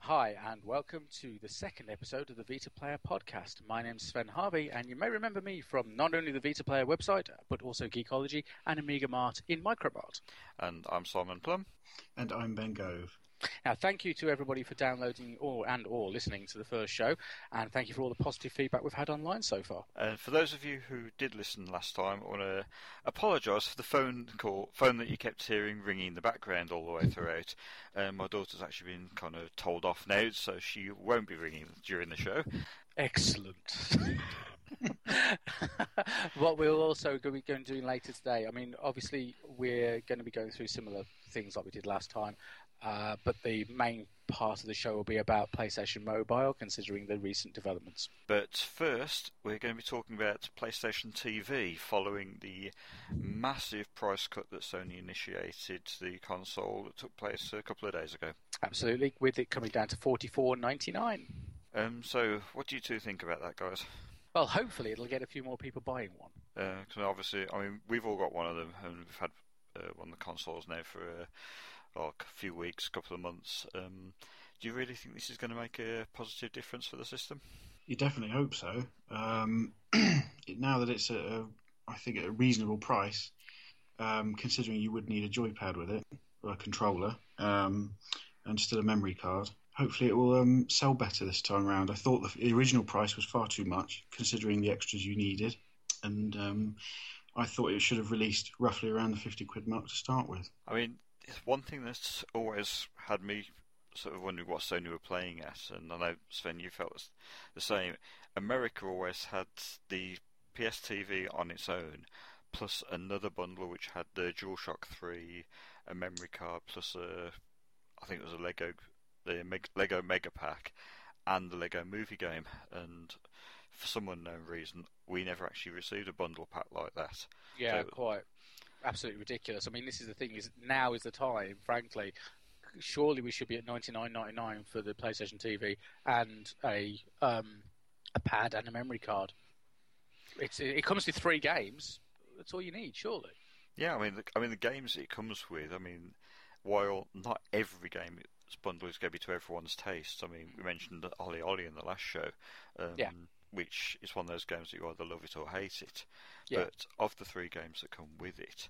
Hi, and welcome to the second episode of the Vita Player podcast. My name's Sven Harvey, and you may remember me from not only the Vita Player website, but also Geekology and Amiga Mart in Micromart. And I'm Simon Plum. And I'm Ben Gove. Now, thank you to everybody for downloading or listening to the first show, and thank you for all the positive feedback we've had online so far. And for those of you who did listen last time, I want to apologise for the phone that you kept hearing ringing in the background all the way throughout. My daughter's actually been kind of told off now, so she won't be ringing during the show. Excellent. What we're also going to do later today, I mean, obviously we're going to be going through similar things like we did last time, but the main part of the show will be about PlayStation Mobile, considering the recent developments. But first, we're going to be talking about PlayStation TV, following the massive price cut that Sony initiated to the console that took place a couple of days ago. Absolutely, with it coming down to $44.99. So, what do you two think about that, guys? Well, hopefully it'll get a few more people buying one. Because obviously, I mean, we've all got one of them, and we've had one of the consoles now for a few weeks, couple of months. Do you really think this is going to make a positive difference for the system? You definitely hope so. Now that it's I think at a reasonable price, considering you would need a joypad with it, or a controller, and still a memory card. Hopefully it will sell better this time around. I thought the original price was far too much, considering the extras you needed, and I thought it should have released roughly around the £50 mark to start with. I mean, one thing that's always had me sort of wondering what Sony were playing at, and I know, Sven, you felt the same. America always had the PS TV on its own, plus another bundle which had the DualShock 3, a memory card, plus I think it was a Lego Mega Pack, and the Lego Movie game. And for some unknown reason, we never actually received a bundle pack like that. Yeah, quite. Absolutely ridiculous. I mean, this is the thing: now is the time. Frankly, surely we should be at $99.99 for the PlayStation TV and a pad and a memory card. It comes with 3 games. That's all you need, surely. Yeah, I mean the games it comes with. I mean, while not every game bundle is going to be to everyone's taste. I mean, we mentioned Ollie Ollie in the last show, which is one of those games that you either love it or hate it. Yeah. But of the 3 games that come with it,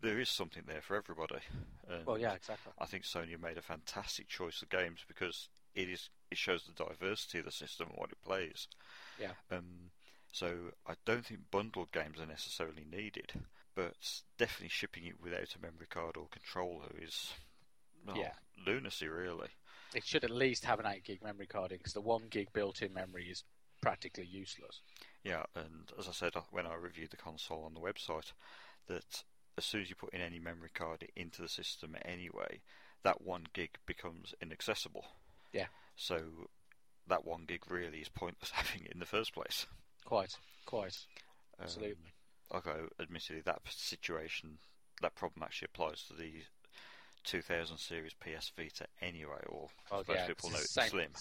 there is something there for everybody. Well, yeah, exactly. I think Sony made a fantastic choice of games because it shows the diversity of the system and what it plays. Yeah. So I don't think bundled games are necessarily needed, but definitely shipping it without a memory card or controller is lunacy, really. It should at least have an 8 gig memory card in, because the 1 gig built-in memory is practically useless. Yeah, and as I said when I reviewed the console on the website, that as soon as you put in any memory card into the system anyway, that 1 gig becomes inaccessible. Yeah. So that 1 gig really is pointless having it in the first place. Quite. Absolutely. Although, admittedly, that problem actually applies to the 2000 series PS Vita anyway, or most people know it's Slim.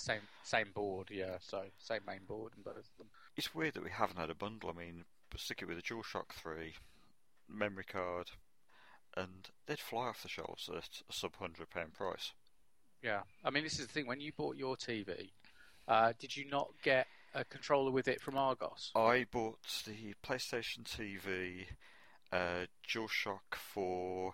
Same board, yeah, so same main board in both of them. It's weird that we haven't had a bundle. I mean, stick it with a DualShock 3, memory card, and they'd fly off the shelves at a sub £100 price. Yeah, I mean, this is the thing, when you bought your TV, did you not get a controller with it from Argos? I bought the PlayStation TV, DualShock 4,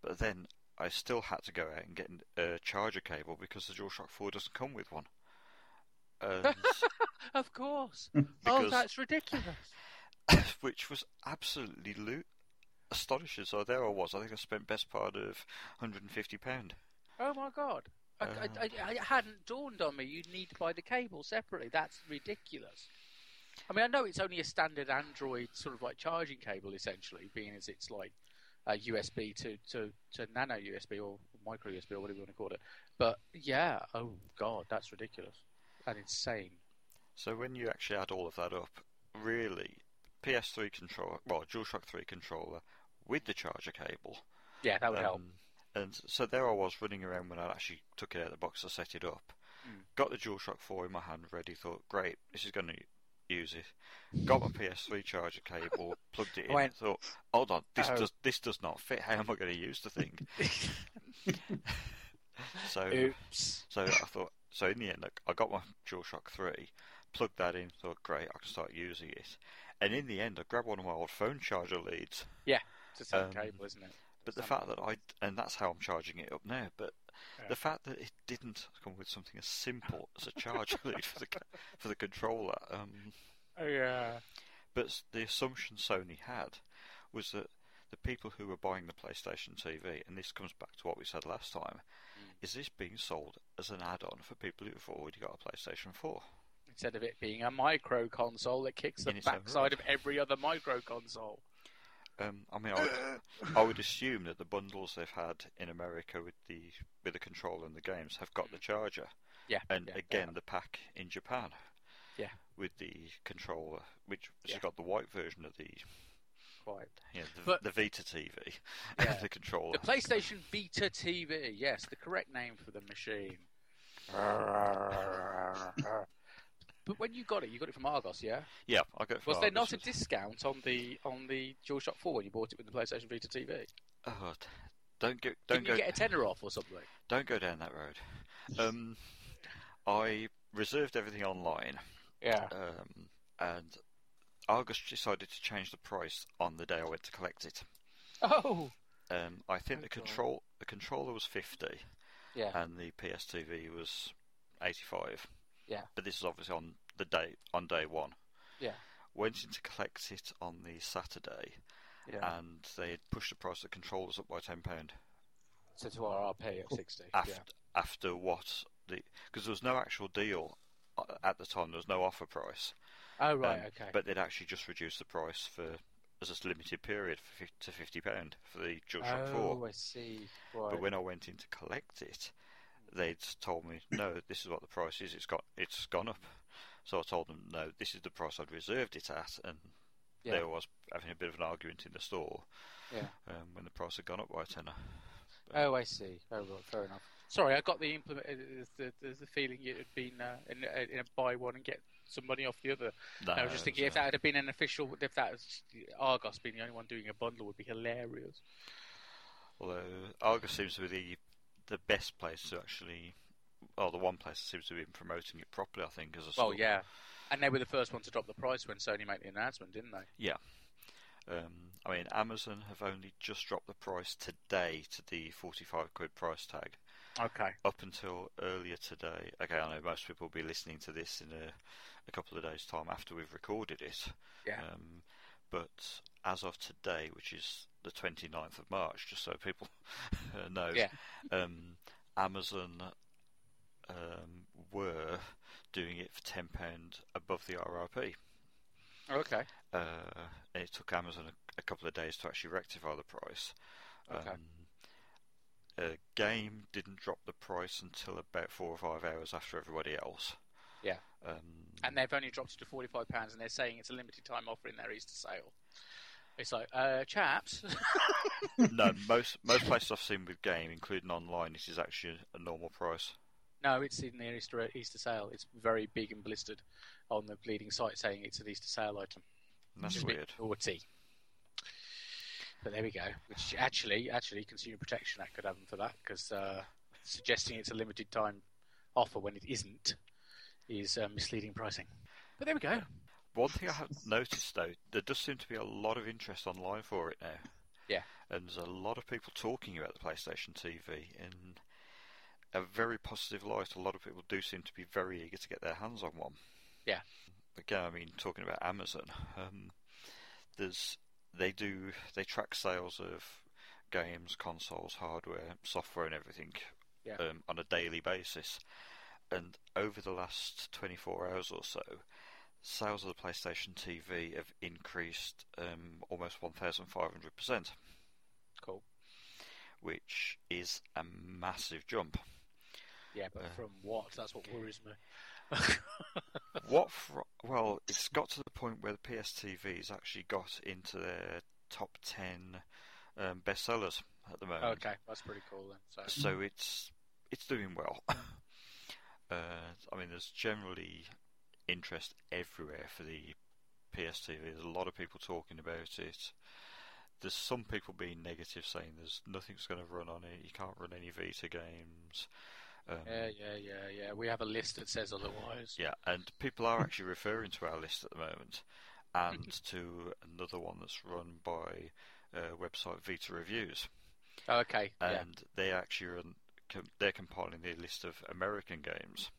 but then I still had to go out and get a charger cable because the DualShock 4 doesn't come with one. Of course. Oh, that's ridiculous. Which was absolutely astonishing. So there I was. I think I spent best part of £150. Oh my God. It hadn't dawned on me you'd need to buy the cable separately. That's ridiculous. I mean, I know it's only a standard Android sort of like charging cable, essentially, being as it's like USB to nano USB or micro USB or whatever you want to call it. But yeah, oh God, that's ridiculous and insane. So when you actually add all of that up, really, PS3 controller, well, DualShock 3 controller with the charger cable. Yeah, that would help. And so there I was running around when I actually took it out of the box to set it up. Got the DualShock 4 in my hand ready, thought, great, this is going to use it. Got my PS3 charger cable, plugged it in, thought, hold on, this does not fit. How am I going to use the thing? Oops. So I thought. So in the end, I got my DualShock 3, plugged that in, thought great, I can start using it. And in the end, I grabbed one of my old phone charger leads. Yeah, it's the same cable, isn't it? But the fact that and that's how I'm charging it up now. But the fact that it didn't come with something as simple as a charger lead for the controller. Yeah. But the assumption Sony had was that the people who were buying the PlayStation TV, and this comes back to what we said last time, is this being sold as an add-on for people who've already got a PlayStation 4? Instead of it being a micro console that kicks the backside of every other micro console. I mean, I would assume that the bundles they've had in America with the controller and the games have got the charger. Yeah. And the pack in Japan. Yeah. With the controller, which has got the white version of the the Vita TV, the controller. The PlayStation Vita TV, yes, the correct name for the machine. But when you got it from Argos, yeah? Yeah, I got it from Was Argos. there not a discount on the DualShock 4 when you bought it with the PlayStation Vita TV? Oh, don't you get a tenner off or something? Don't go down that road. I reserved everything online. Yeah. And Argos decided to change the price on the day I went to collect it. Oh. I think the controller was 50. Yeah. And the PSTV was 85. Yeah. But this is obviously on day one. Yeah. Went in to collect it on the Saturday. Yeah. And they had pushed the price of the controllers up by £10. So to RRP at 60. After what because there was no actual deal at the time. There was no offer price. Oh right, okay. But they'd actually just reduced the price as a limited period to £50 for the DualShock 4. Oh, I see. Right. But when I went in to collect it, they'd told me, no, this is what the price is. It's gone up. So I told them, no, this is the price I'd reserved it at, and there was having a bit of an argument in the store. Yeah. When the price had gone up by a tenner. Oh, I see. Oh, right, fair enough. Sorry, I got the feeling it had been in a buy one and get some money off the other. No, I was just thinking if that had been an official, if that was Argos being the only one doing a bundle, would be hilarious. Although Argos seems to be the best place to actually, the one place that seems to be promoting it properly, I think, as a store. Well, yeah, and they were the first one to drop the price when Sony made the announcement, didn't they? Yeah. I mean, Amazon have only just dropped the price today to the £45 price tag. Okay. Up until earlier today. Okay, I know most people will be listening to this in a couple of days' time after we've recorded it. Yeah. But as of today, which is the 29th of March, just so people know, Amazon were doing it for £10 above the RRP. Okay. And it took Amazon a couple of days to actually rectify the price. Okay. Game didn't drop the price until about 4 or 5 hours after everybody else. Yeah. And they've only dropped it to £45, and they're saying it's a limited time offer in their Easter sale. It's like, chaps. No, most places I've seen with Game, including online, this is actually a normal price. No, it's in their Easter sale. It's very big and blistered on the bleeding site saying it's an Easter sale item. That's weird. Naughty. But there we go. Which actually, Consumer Protection Act could have them for that, because suggesting it's a limited time offer when it isn't is misleading pricing. But there we go. One thing I have noticed, though, there does seem to be a lot of interest online for it now. Yeah. And there's a lot of people talking about the PlayStation TV in a very positive light. A lot of people do seem to be very eager to get their hands on one. Yeah. Again, I mean, talking about Amazon, they track sales of games, consoles, hardware, software, and everything on a daily basis. And over the last 24 hours or so, sales of the PlayStation TV have increased almost 1,500%. Cool. Which is a massive jump. Yeah, but from what? That's what worries me. Well, it's got to the point where the PSTV's actually got into their top 10 bestsellers at the moment. Okay, that's pretty cool then. So it's doing well. I mean, there's generally interest everywhere for the PSTV. There's a lot of people talking about it. There's some people being negative, saying there's nothing's going to run on it. You can't run any Vita games. Yeah. We have a list that says otherwise. Yeah, and people are actually referring to our list at the moment, and to another one that's run by website Vita Reviews. Okay. And they actually run, they're compiling their list of American games.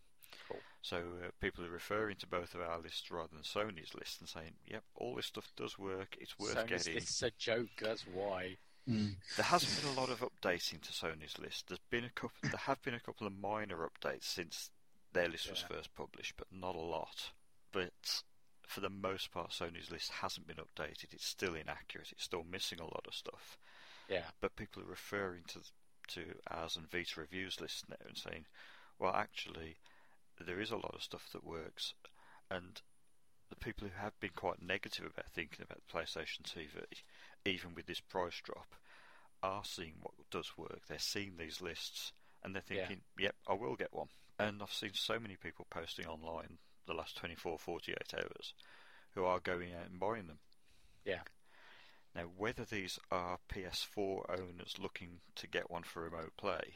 Cool. So people are referring to both of our lists rather than Sony's list and saying, "Yep, all this stuff does work. It's worth Sony's getting." list's a joke. That's why. There hasn't been a lot of updating to Sony's list. There have been a couple of minor updates since their list was first published, but not a lot. But for the most part, Sony's list hasn't been updated. It's still inaccurate. It's still missing a lot of stuff. Yeah. But people are referring to ours and Vita Reviews list now and saying, well, actually, there is a lot of stuff that works. And the people who have been quite negative about thinking about the PlayStation TV, even with this price drop, are seeing what does work. They're seeing these lists and they're thinking, yep, I will get one. And I've seen so many people posting online the last 24, 48 hours who are going out and buying them. Yeah. Now, whether these are PS4 owners looking to get one for remote play,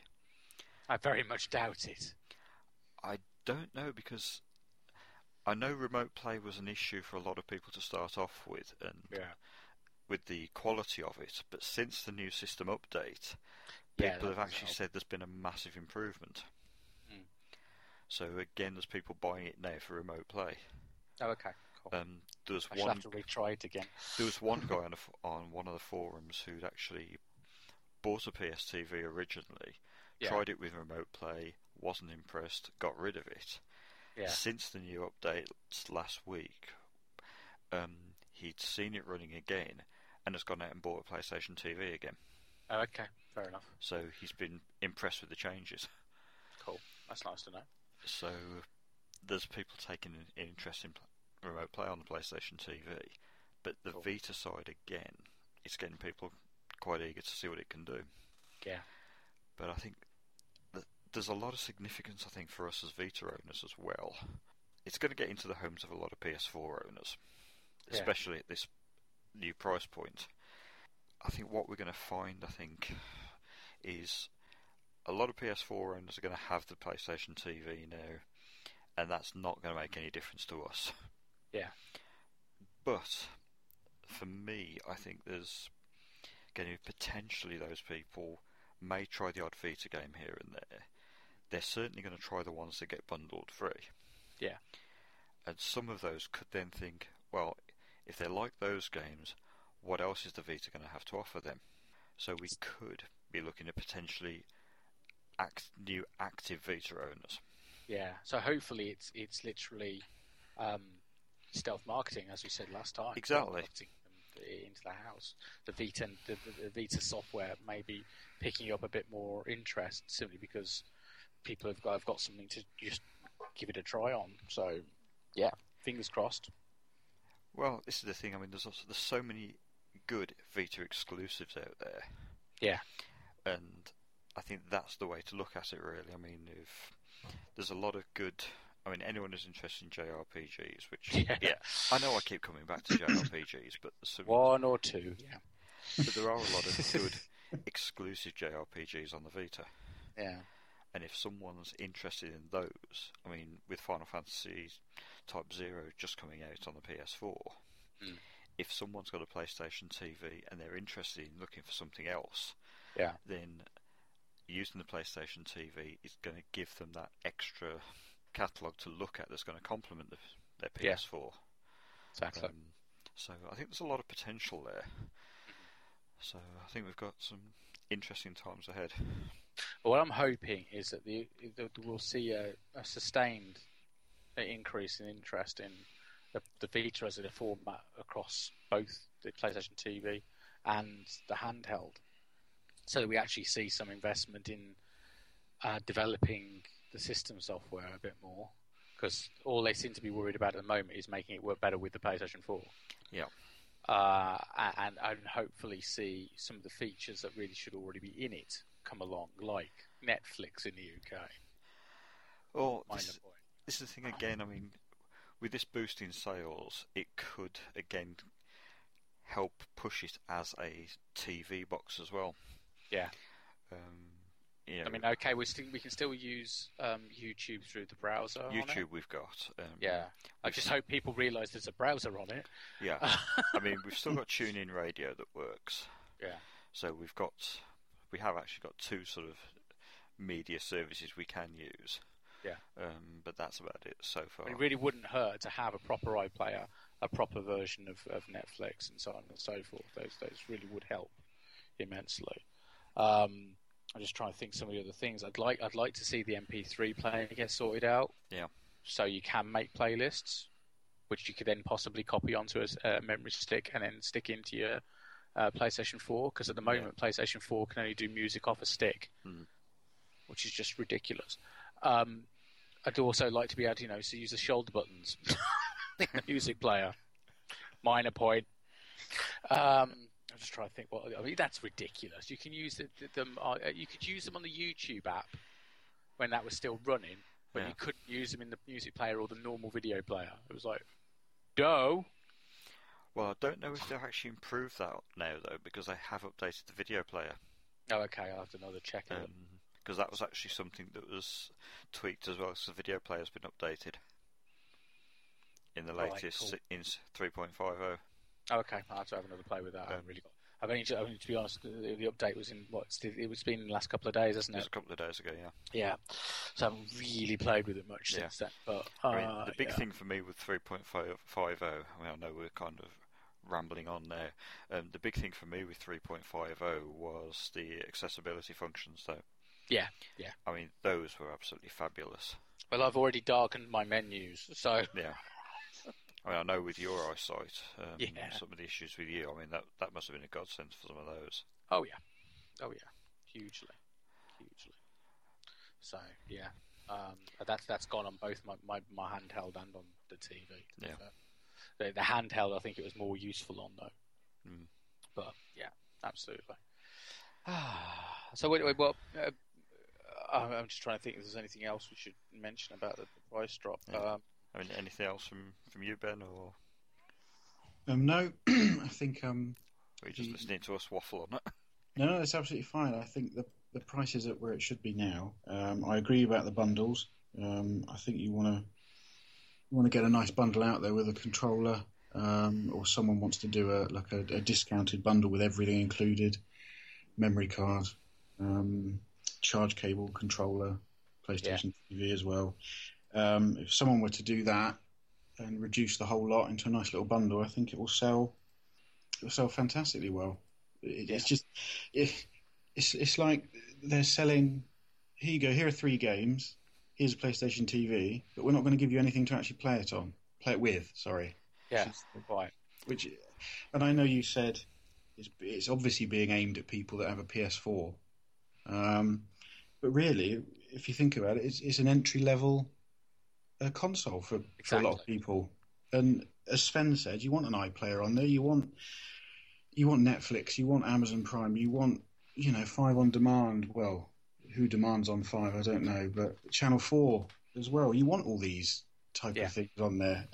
I very much doubt it. I don't know, because I know remote play was an issue for a lot of people to start off with, and with the quality of it. But since the new system update, people have actually said there's been a massive improvement. So again, there's people buying it now for remote play. Oh, okay. Cool. I shall have to retry it again. There was one guy on one of the forums who'd actually bought a PSTV originally, tried it with remote play, wasn't impressed, got rid of it. Yeah. Since the new updates last week, he'd seen it running again and has gone out and bought a PlayStation TV again. Oh, okay. Fair enough. So he's been impressed with the changes. Cool. That's nice to know. So there's people taking an interest in remote play on the PlayStation TV, but the Vita side again, it's getting people quite eager to see what it can do. Yeah. But I think that there's a lot of significance, I think, for us as Vita owners as well. It's going to get into the homes of a lot of PS4 owners, especially at this new price point. I think what we're going to find, is a lot of PS4 owners are going to have the PlayStation TV now, and that's not going to make any difference to us. Yeah. But for me, I think there's going to be potentially those people may try the odd Vita game here and there. They're certainly going to try the ones that get bundled free. Yeah. And some of those could then think, well, if they like those games, what else is the Vita going to have to offer them? So we could be looking at potentially new active Vita owners. Yeah. So hopefully it's literally stealth marketing, as we said last time. Exactly. Into the house. The Vita the Vita software may be picking up a bit more interest simply because people have got something to just give it a try on. So, yeah, fingers crossed. Well, this is the thing. I mean, there's so many good Vita exclusives out there. Yeah. And I think that's the way to look at it, really. I mean, if there's a lot of good... I mean, anyone who's interested in JRPGs, which, I know I keep coming back to JRPGs, but... One or two, yeah. But there are a lot of good exclusive JRPGs on the Vita. Yeah. And if someone's interested in those, I mean, with Final Fantasy Type 0 just coming out on the PS4, if someone's got a PlayStation TV and they're interested in looking for something else, then using the PlayStation TV is going to give them that extra catalogue to look at that's going to complement their PS4. Exactly. So I think there's a lot of potential there. So I think we've got some interesting times ahead. Well, what I'm hoping is that we'll see a sustained increase in interest in the Vita as a format across both the PlayStation TV and the handheld, so that we actually see some investment in developing the system software a bit more, because all they seem to be worried about at the moment is making it work better with the PlayStation 4. Yeah. And hopefully see some of the features that really should already be in it come along, like Netflix in the UK. Oh, this is the thing again. I mean, with this boost in sales, it could again help push it as a TV box as well. Yeah. you know, I mean, okay, we can still use YouTube through the browser. YouTube we've got. Yeah, I just hope people realise there's a browser on it. Yeah, I mean, we've still got TuneIn Radio that works. Yeah. So we have actually got two sort of media services we can use. Yeah. But that's about it so far. It really wouldn't hurt to have a proper iPlayer, a proper version of Netflix, and so on and so forth. Those really would help immensely. I'm just trying to think some of the other things. I'd like to see the MP3 player get sorted out. Yeah. So you can make playlists, which you could then possibly copy onto a memory stick and then stick into your PlayStation 4. Because at the moment, PlayStation 4 can only do music off a stick, which is just ridiculous. I'd also like to be able to, use the shoulder buttons in the music player. Minor point. I'm just trying to think. That's ridiculous. You can use them. You could use them on the YouTube app when that was still running, but you couldn't use them in the music player or the normal video player. It was like, Well, I don't know if they've actually improved that now though, because they have updated the video player. Oh, okay. I'll have to another check it. Because that was actually something that was tweaked as well. So the video player has been updated in the latest in 3.50. Oh, okay, I'll have to have another play with that. I've only to be honest, the update was in it's been in the last couple of days, hasn't it? It was a couple of days ago, yeah. Yeah, so I haven't really played with it much since then. But the big thing for me with 3.50, I know we're kind of rambling on there. The big thing for me with 3.50 was the accessibility functions, though. Yeah. I mean, those were absolutely fabulous. Well, I've already darkened my menus, so yeah. I mean, I know with your eyesight, some of the issues with you. I mean, that must have been a godsend for some of those. Oh yeah, hugely. So yeah, that's gone on both my handheld and on the TV. Yeah. The handheld, I think it was more useful on though. But yeah, absolutely. So what? I'm just trying to think if there's anything else we should mention about the price drop. Yeah. I mean, anything else from you, Ben, or? No, I think. Are you just listening to us waffle on it? No, it's absolutely fine. I think the price is at where it should be now. I agree about the bundles. I think you want to get a nice bundle out there with a controller, or someone wants to do a discounted bundle with everything included, memory card, charge cable, controller, PlayStation TV as well. If someone were to do that and reduce the whole lot into a nice little bundle, I think it will sell fantastically well. It's just it's like they're selling. Here you go. Here are 3 games. Here's a PlayStation TV, but we're not going to give you anything to actually play it with. Sorry. Yeah. Right. And I know you said it's obviously being aimed at people that have a PS4, but really, if you think about it, it's an entry level console for a lot of people. And as Sven said, you want an iPlayer on there. You want Netflix. You want Amazon Prime. You want 5 on demand. Well, who demands on 5? I don't know, but Channel 4 as well. You want all these type of things on there.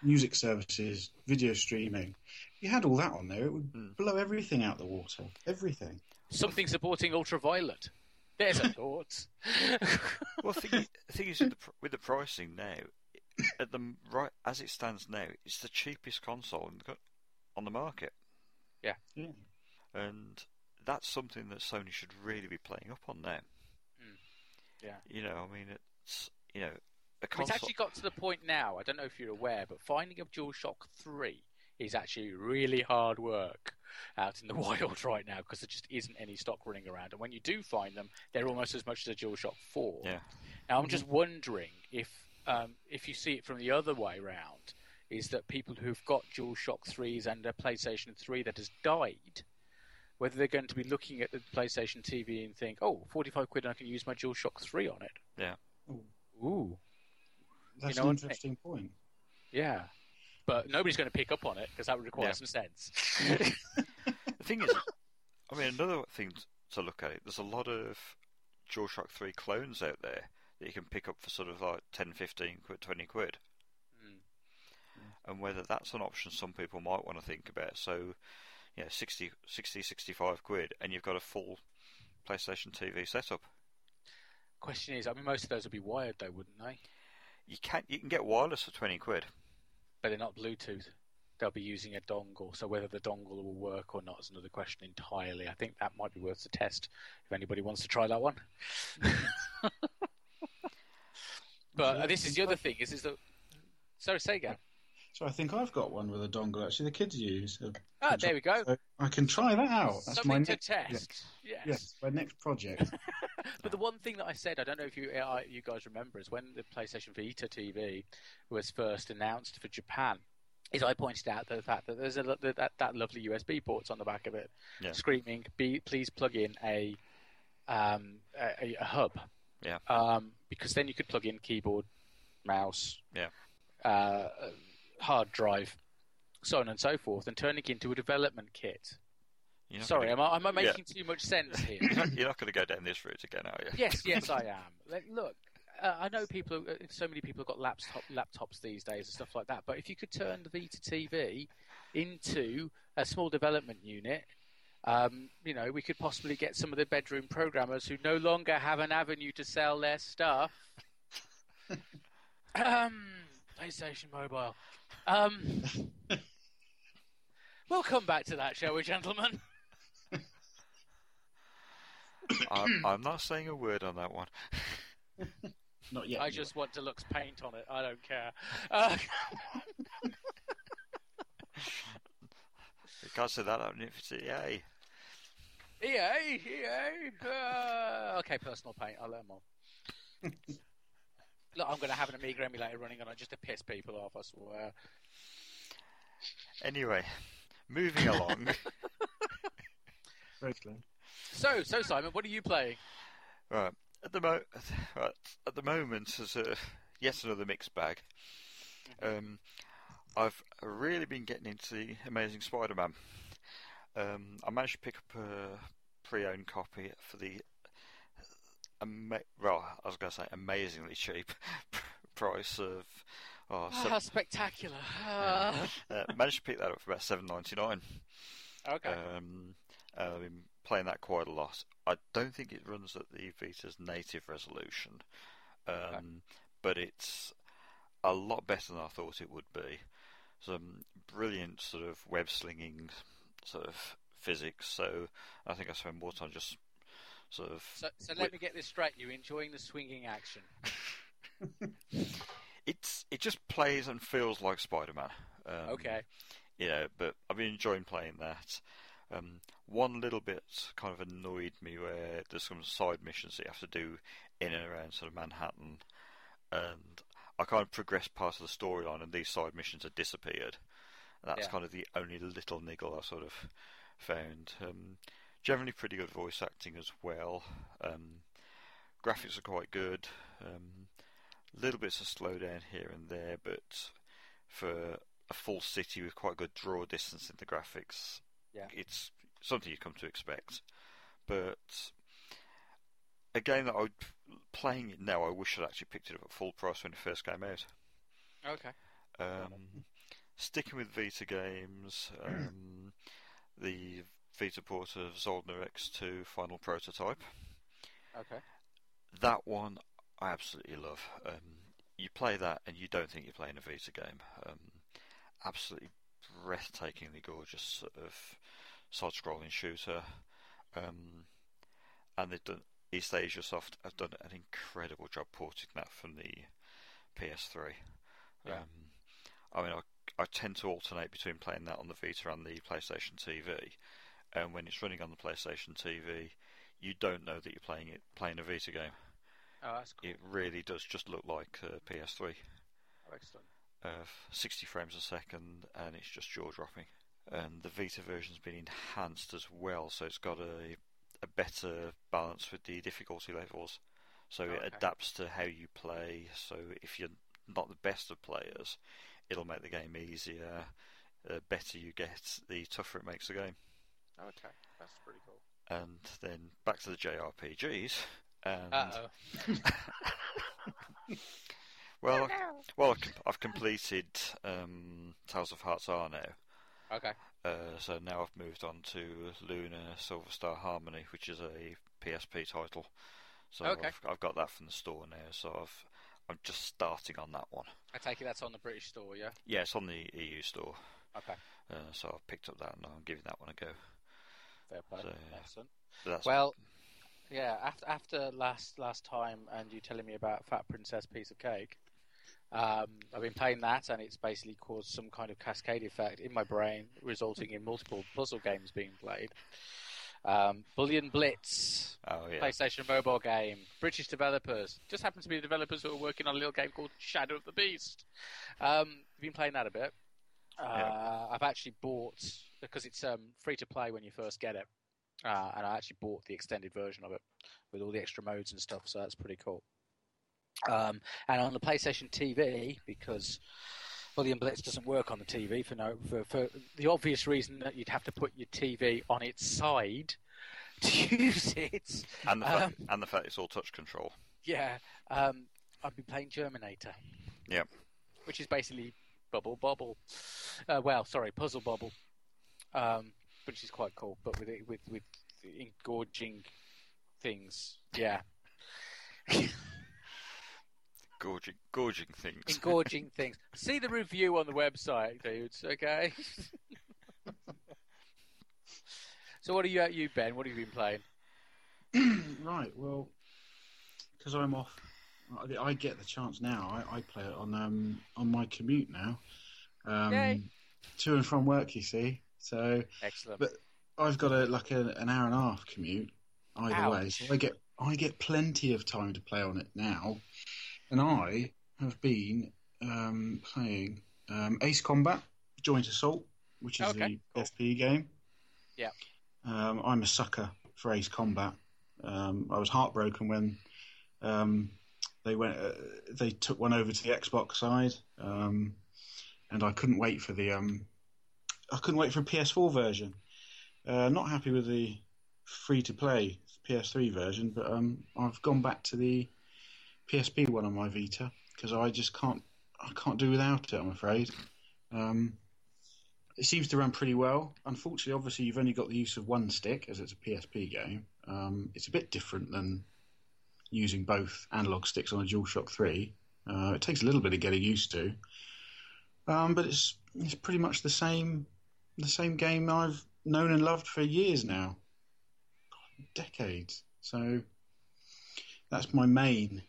Music services, video streaming. If you had all that on there, it would blow everything out the water. Everything. Something supporting ultraviolet. There's a thought. Well, the thing is with the pricing now, as it stands now, it's the cheapest console on the market. Yeah. And that's something that Sony should really be playing up on now. Yeah. I mean, it's a console. It's actually got to the point now. I don't know if you're aware, but finding a DualShock 3 is actually really hard work out in the wild right now because there just isn't any stock running around. And when you do find them, they're almost as much as a DualShock 4. Yeah. Now, I'm just wondering if you see it from the other way round, is that people who've got DualShock 3s and a PlayStation 3 that has died, whether they're going to be looking at the PlayStation TV and think, oh, 45 quid and I can use my DualShock 3 on it. Yeah. Ooh. That's an interesting point. Yeah. But nobody's going to pick up on it because that would require some sense. The thing is, I mean, another thing to look at there's a lot of DualShock 3 clones out there that you can pick up for sort of like 10, 15 quid, 20 quid. And whether that's an option some people might want to think about. So, 60, 65 quid, and you've got a full PlayStation TV setup. Question is, I mean, most of those would be wired though, wouldn't they? You can get wireless for £20. But they're not Bluetooth. They'll be using a dongle. So whether the dongle will work or not is another question entirely. I think that might be worth a test if anybody wants to try that one. But this is the other thing. Is that? Sorry, say again. So I think I've got one with a dongle. Actually, the kids use. There we go. So I can try that out. That's something my to next test. project. Yes, my next project. But the one thing that I said, I don't know if you guys remember, is when the PlayStation Vita TV was first announced for Japan, is I pointed out the fact that there's that lovely USB ports on the back of it, screaming, "Please plug in a hub." Yeah. Because then you could plug in keyboard, mouse, yeah, hard drive, so on and so forth, and turn it into a development kit. Sorry, am I making too much sense here? You're not going to go down this route again, are you? Yes, I am. Look, I know so many people have got laptops these days and stuff like that, but if you could turn the Vita TV into a small development unit, we could possibly get some of the bedroom programmers who no longer have an avenue to sell their stuff. PlayStation Mobile. We'll come back to that, shall we, gentlemen? I'm not saying a word on that one. Not yet. I just want Deluxe paint on it. I don't care. You can't say that on if it's EA. EA. Okay, personal paint. I'll let them on. Look, I'm going to have an Amiga emulator running on it just to piss people off, I swear. Anyway, moving along. Very slow. So Simon, what are you playing? Right. At the moment, as yet another mixed bag. I've really been getting into the Amazing Spider-Man. I managed to pick up a pre-owned copy for the amazingly cheap price of how spectacular! Managed to pick that up for about $7.99. Okay. I've been playing that quite a lot. I don't think it runs at the Vita's native resolution, but it's a lot better than I thought it would be. Some brilliant sort of web slinging sort of physics. So I think I spend more time just sort of. So let me get this straight. You're enjoying the swinging action. It just plays and feels like Spider-Man. Okay. But I've been enjoying playing that. One little bit kind of annoyed me where there's some side missions that you have to do in and around sort of Manhattan, and I kind of progressed past the storyline and these side missions had disappeared. And that's kind of the only little niggle I sort of found. Generally pretty good voice acting as well. Graphics are quite good. Little bits of slowdown here and there, but for a full city with quite good draw distance in the graphics, it's something you come to expect. But a game that playing it now, I wish I'd actually picked it up at full price when it first came out. Okay. Sticking with Vita games, the Vita port of Zoldner X2 Final Prototype. Okay. That one I absolutely love. You play that and you don't think you're playing a Vita game. Absolutely breathtakingly gorgeous sort of side-scrolling shooter. And they've done, East Asia Soft have done an incredible job porting that from the PS3. Yeah. I tend to alternate between playing that on the Vita and the PlayStation TV. And when it's running on the PlayStation TV, you don't know that you're playing a Vita game. Oh, that's cool. It really does just look like PS3. Oh, excellent. 60 frames a second, and it's just jaw-dropping. And the Vita version's been enhanced as well, so it's got a better balance with the difficulty levels. So it adapts to how you play. So if you're not the best of players, it'll make the game easier. The better you get, the tougher it makes the game. Okay, that's pretty cool. And then back to the JRPGs. And well, I've completed Tales of Hearts R now. Okay. So now I've moved on to Luna Silver Star Harmony, which is a PSP title. So Okay. I've got that from the store now. So I'm just starting on that one. I take it that's on the British store, yeah? Yeah, it's on the EU store. Okay. So I've picked up that and I'm giving that one a go. Fair play. So, excellent. Well, yeah. After last time, and you telling me about Fat Princess Piece of Cake, I've been playing that, and it's basically caused some kind of cascade effect in my brain, resulting in multiple puzzle games being played. Bullion Blitz, PlayStation mobile game, British developers. Just happens to be the developers who are working on a little game called Shadow of the Beast. I've been playing that a bit. I've actually bought, because it's free to play when you first get it, and I actually bought the extended version of it with all the extra modes and stuff, so that's pretty cool. And on the PlayStation TV, because Bullion Blitz doesn't work on the TV for the obvious reason that you'd have to put your TV on its side to use it, and the fact it's all touch control. Yeah, I've been playing Germinator. Yep. Which is basically Puzzle Bobble, which is quite cool, but with engorging things. Yeah. Gorging things. Engorging things. See the review on the website, dudes. Okay. So, what are you, Ben? What have you been playing? Right. Well, because I'm off, I get the chance now. I play it on my commute now. Yay. To and from work, you see. So excellent. But I've got an hour and a half commute either way, so I get plenty of time to play on it now. And I have been playing Ace Combat Joint Assault, which is the FP game. Yeah. I'm a sucker for Ace Combat. I was heartbroken when they took one over to the Xbox side, and I couldn't wait for a PS4 version. Not happy with the free-to-play PS3 version, but I've gone back to the PSP one on my Vita because I just can't do without it, I'm afraid. It seems to run pretty well. Unfortunately, obviously, you've only got the use of one stick as it's a PSP game. It's a bit different than using both analog sticks on a DualShock 3. It takes a little bit of getting used to, but it's pretty much the same game I've known and loved for years now, decades. So that's the main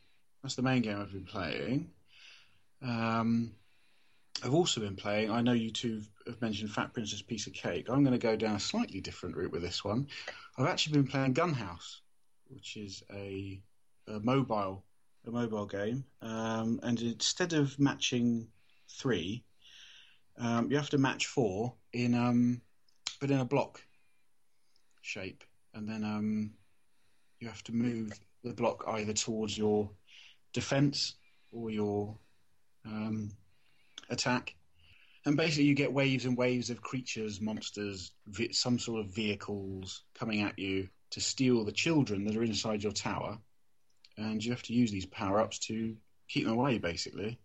game I've been playing. I've also been playing, I know you two have mentioned Fat Princess Piece of Cake. I'm going to go down a slightly different route with this one. I've actually been playing Gunhouse, which is a mobile game. And instead of matching 3, you have to match 4 but in a block shape. And then you have to move the block either towards your defense or your attack, and basically you get waves and waves of creatures, monsters, some sort of vehicles coming at you to steal the children that are inside your tower, and you have to use these power-ups to keep them away, basically.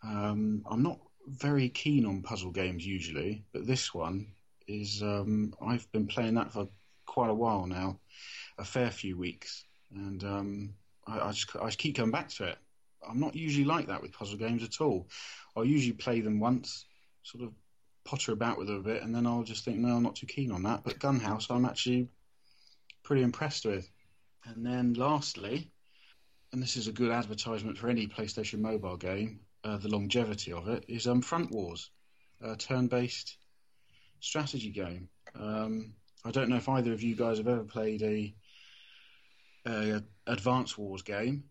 I'm not very keen on puzzle games usually, but this one is I've been playing that for quite a while now, a fair few weeks, and I just keep coming back to it. I'm not usually like that with puzzle games at all. I'll usually play them once, sort of potter about with them a bit, and then I'll just think, no, I'm not too keen on that. But Gunhouse, I'm actually pretty impressed with. And then lastly, and this is a good advertisement for any PlayStation mobile game, the longevity of it, is Front Wars, a turn-based strategy game. I don't know if either of you guys have ever played a Advance Wars game.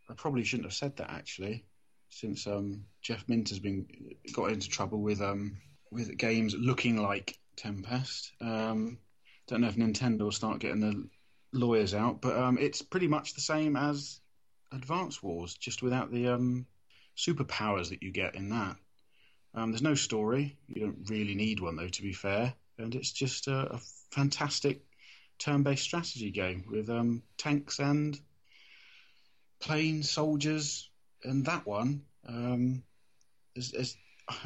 I probably shouldn't have said that, actually, since Jeff Minter's got into trouble with games looking like Tempest. Don't know if Nintendo will start getting the lawyers out, but it's pretty much the same as Advance Wars, just without the superpowers that you get in that. There's no story. You don't really need one, though, to be fair. And it's just a fantastic turn-based strategy game with tanks and planes, soldiers, and that one,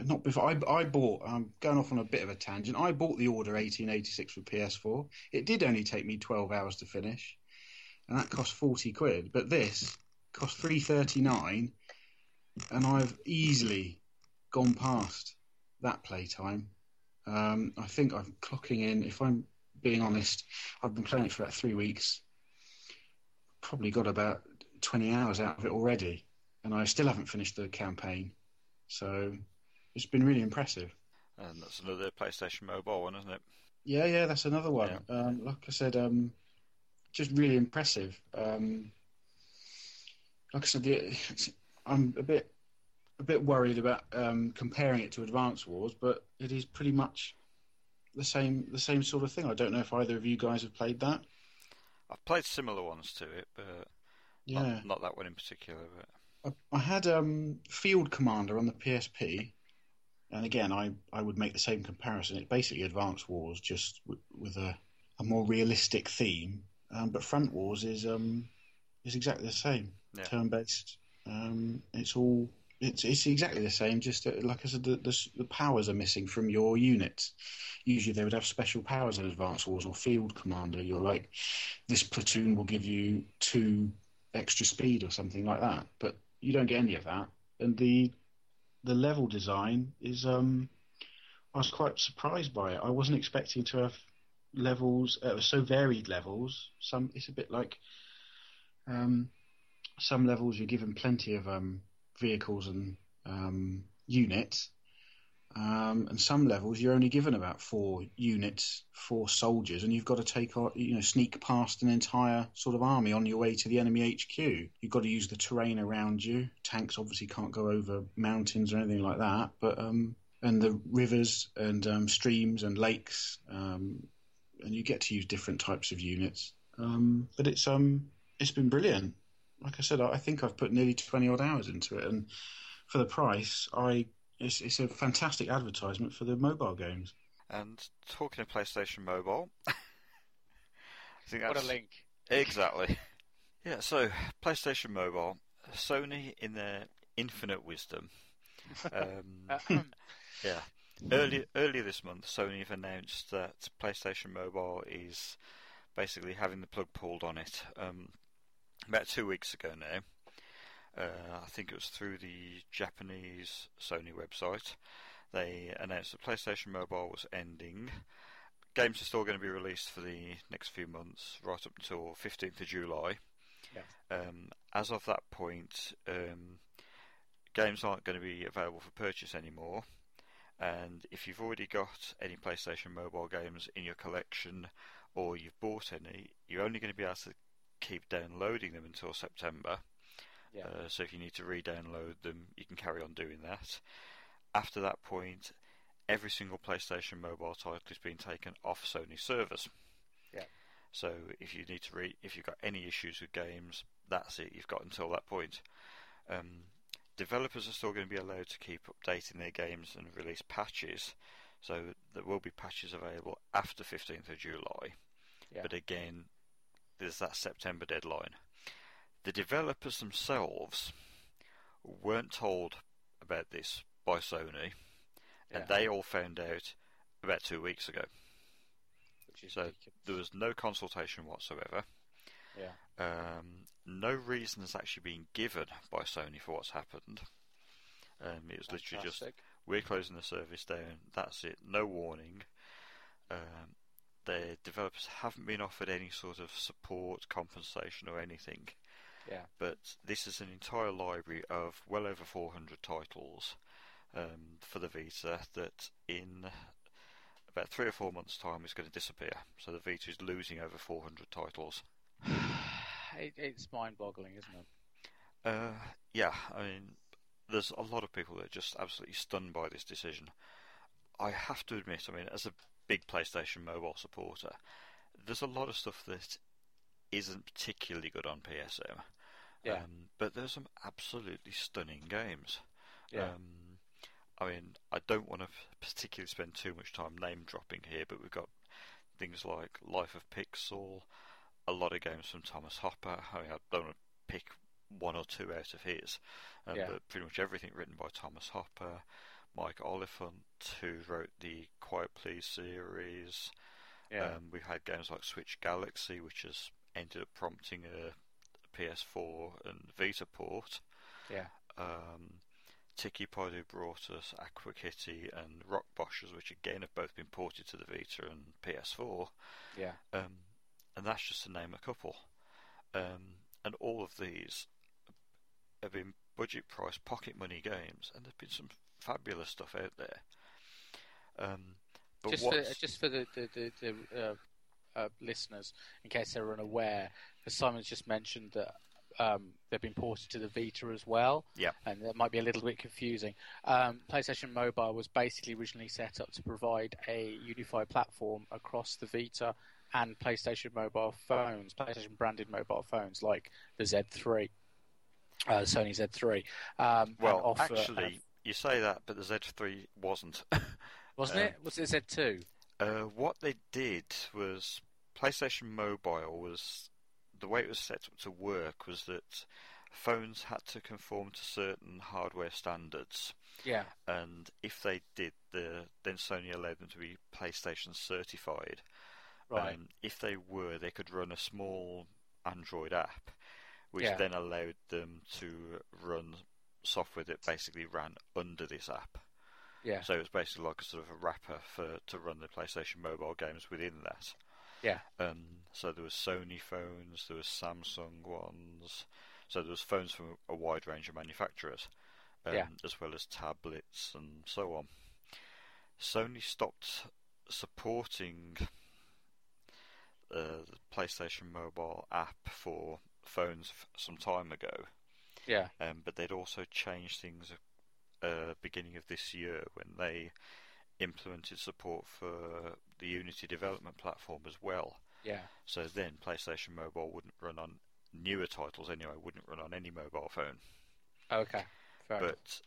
not before. I bought. I'm going off on a bit of a tangent. I bought the Order 1886 for PS4. It did only take me 12 hours to finish, and that cost 40 quid. But this cost 339, and I've easily gone past that playtime. I think I'm clocking in. If I'm being honest, I've been playing it for about 3 weeks. Probably got about 20 hours out of it already, and I still haven't finished the campaign. So it's been really impressive. And that's another PlayStation Mobile one, isn't it? Yeah, that's another one. Yeah. Like I said, just really impressive. Like I said, I'm a bit worried about comparing it to Advance Wars, but it is pretty much the same sort of thing. I don't know if either of you guys have played that. I've played similar ones to it, but Yeah, not that one in particular. But I had Field Commander on the PSP, and again, I would make the same comparison. It's basically Advance Wars, just with a more realistic theme. But Front Wars is exactly the same, yeah. turn-based. It's exactly the same. Just like I said, the powers are missing from your units. Usually, they would have special powers in Advance Wars or Field Commander. You're like, this platoon will give you 2 extra speed or something like that, but you don't get any of that. And the level design is I was quite surprised by it. I wasn't expecting to have levels so varied levels. It's a bit like some levels you're given plenty of vehicles and units, and some levels you're only given about 4 units, 4 soldiers, and you've got to sneak past an entire sort of army on your way to the enemy HQ. You've got to use the terrain around you. Tanks obviously can't go over mountains or anything like that, but and the rivers and streams and lakes, and you get to use different types of units. But it's been brilliant. Like I said, I think I've put nearly 20 odd hours into it, and for the price, it's a fantastic advertisement for the mobile games. And talking of PlayStation Mobile, I think that's What a link. Exactly. Yeah. So PlayStation Mobile, Sony in their infinite wisdom. Yeah. Earlier this month, Sony have announced that PlayStation Mobile is basically having the plug pulled on it. About 2 weeks ago now. I think it was through the Japanese Sony website. They announced that PlayStation Mobile was ending. Games are still going to be released for the next few months, right up until 15th of July. Yeah. As of that point, games aren't going to be available for purchase anymore. And if you've already got any PlayStation Mobile games in your collection, or you've bought any, you're only going to be able to keep downloading them until September. Yeah. So if you need to re-download them, you can carry on doing that. After that point, every single PlayStation Mobile title is being taken off Sony servers. Yeah. So if you need to if you've got any issues with games, that's it. You've got until that point. Developers are still going to be allowed to keep updating their games and release patches. So there will be patches available after 15th of July. Yeah. But again, there's that September deadline. The developers themselves weren't told about this by Sony, and they all found out about 2 weeks ago. Which is so ridiculous. There was no consultation whatsoever. Yeah. No reason has actually been given by Sony for what's happened. It was literally just, we're closing the service down, that's it, no warning. The developers haven't been offered any sort of support, compensation or anything. Yeah. But this is an entire library of well over 400 titles for the Vita that in about 3 or 4 months' time is going to disappear. So the Vita is losing over 400 titles. It's mind-boggling, isn't it? Yeah, I mean, there's a lot of people that are just absolutely stunned by this decision. I have to admit, I mean, as a big PlayStation Mobile supporter, there's a lot of stuff that isn't particularly good on PSM. Yeah. But there's some absolutely stunning games. Yeah. I mean, I don't want to particularly spend too much time name dropping here, but we've got things like Life of Pixel, a lot of games from Thomas Hopper. I mean, I don't want to pick 1 or 2 out of his, but pretty much everything written by Thomas Hopper. Mike Oliphant, who wrote the Quiet Please series. Yeah. We've had games like Switch Galaxy, which has ended up prompting a PS4 and Vita port. Yeah. Tiki Pod, who brought us Aqua Kitty and Rock Boshers, which again have both been ported to the Vita and PS4. Yeah. And that's just to name a couple. And all of these have been budget price, pocket money games, and there's been some fabulous stuff out there. But just for the listeners, in case they're unaware, because Simon's just mentioned that they've been ported to the Vita as well. Yeah. And that might be a little bit confusing. PlayStation Mobile was basically originally set up to provide a unified platform across the Vita and PlayStation mobile phones, PlayStation branded mobile phones like the Z3, Sony Z3. Well, actually, you say that, but the Z3 wasn't. Wasn't it? Was it Z2? What they did was PlayStation Mobile was the way it was set up to work was that phones had to conform to certain hardware standards. Yeah. And if they did, then Sony allowed them to be PlayStation certified. Right. If they were, they could run a small Android app, which Yeah. then allowed them to run software that basically ran under this app. Yeah. So it was basically like a sort of a wrapper to run the PlayStation mobile games within that. Yeah. So there was Sony phones, there was Samsung ones, so there was phones from a wide range of manufacturers, as well as tablets and so on. Sony stopped supporting the PlayStation mobile app for phones some time ago. Yeah. But they'd also changed things beginning of this year when they implemented support for the Unity development platform as well. Yeah. So then PlayStation Mobile wouldn't run on newer titles anyway, wouldn't run on any mobile phone. Okay. Fair enough. But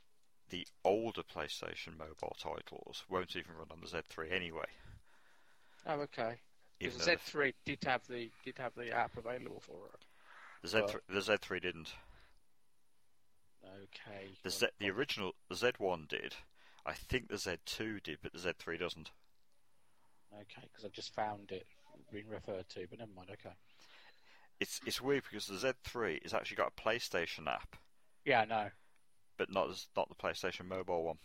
the older PlayStation Mobile titles won't even run on the Z3 anyway. Oh, okay. Even Because the Z3 did have the app available for it. The Z3 didn't. Okay. The original Z1 did. I think the Z2 did, but the Z3 doesn't. Okay, because I've just found it being referred to, but never mind. Okay. It's weird because the Z3 has actually got a PlayStation app. Yeah, I know. But not the PlayStation Mobile one.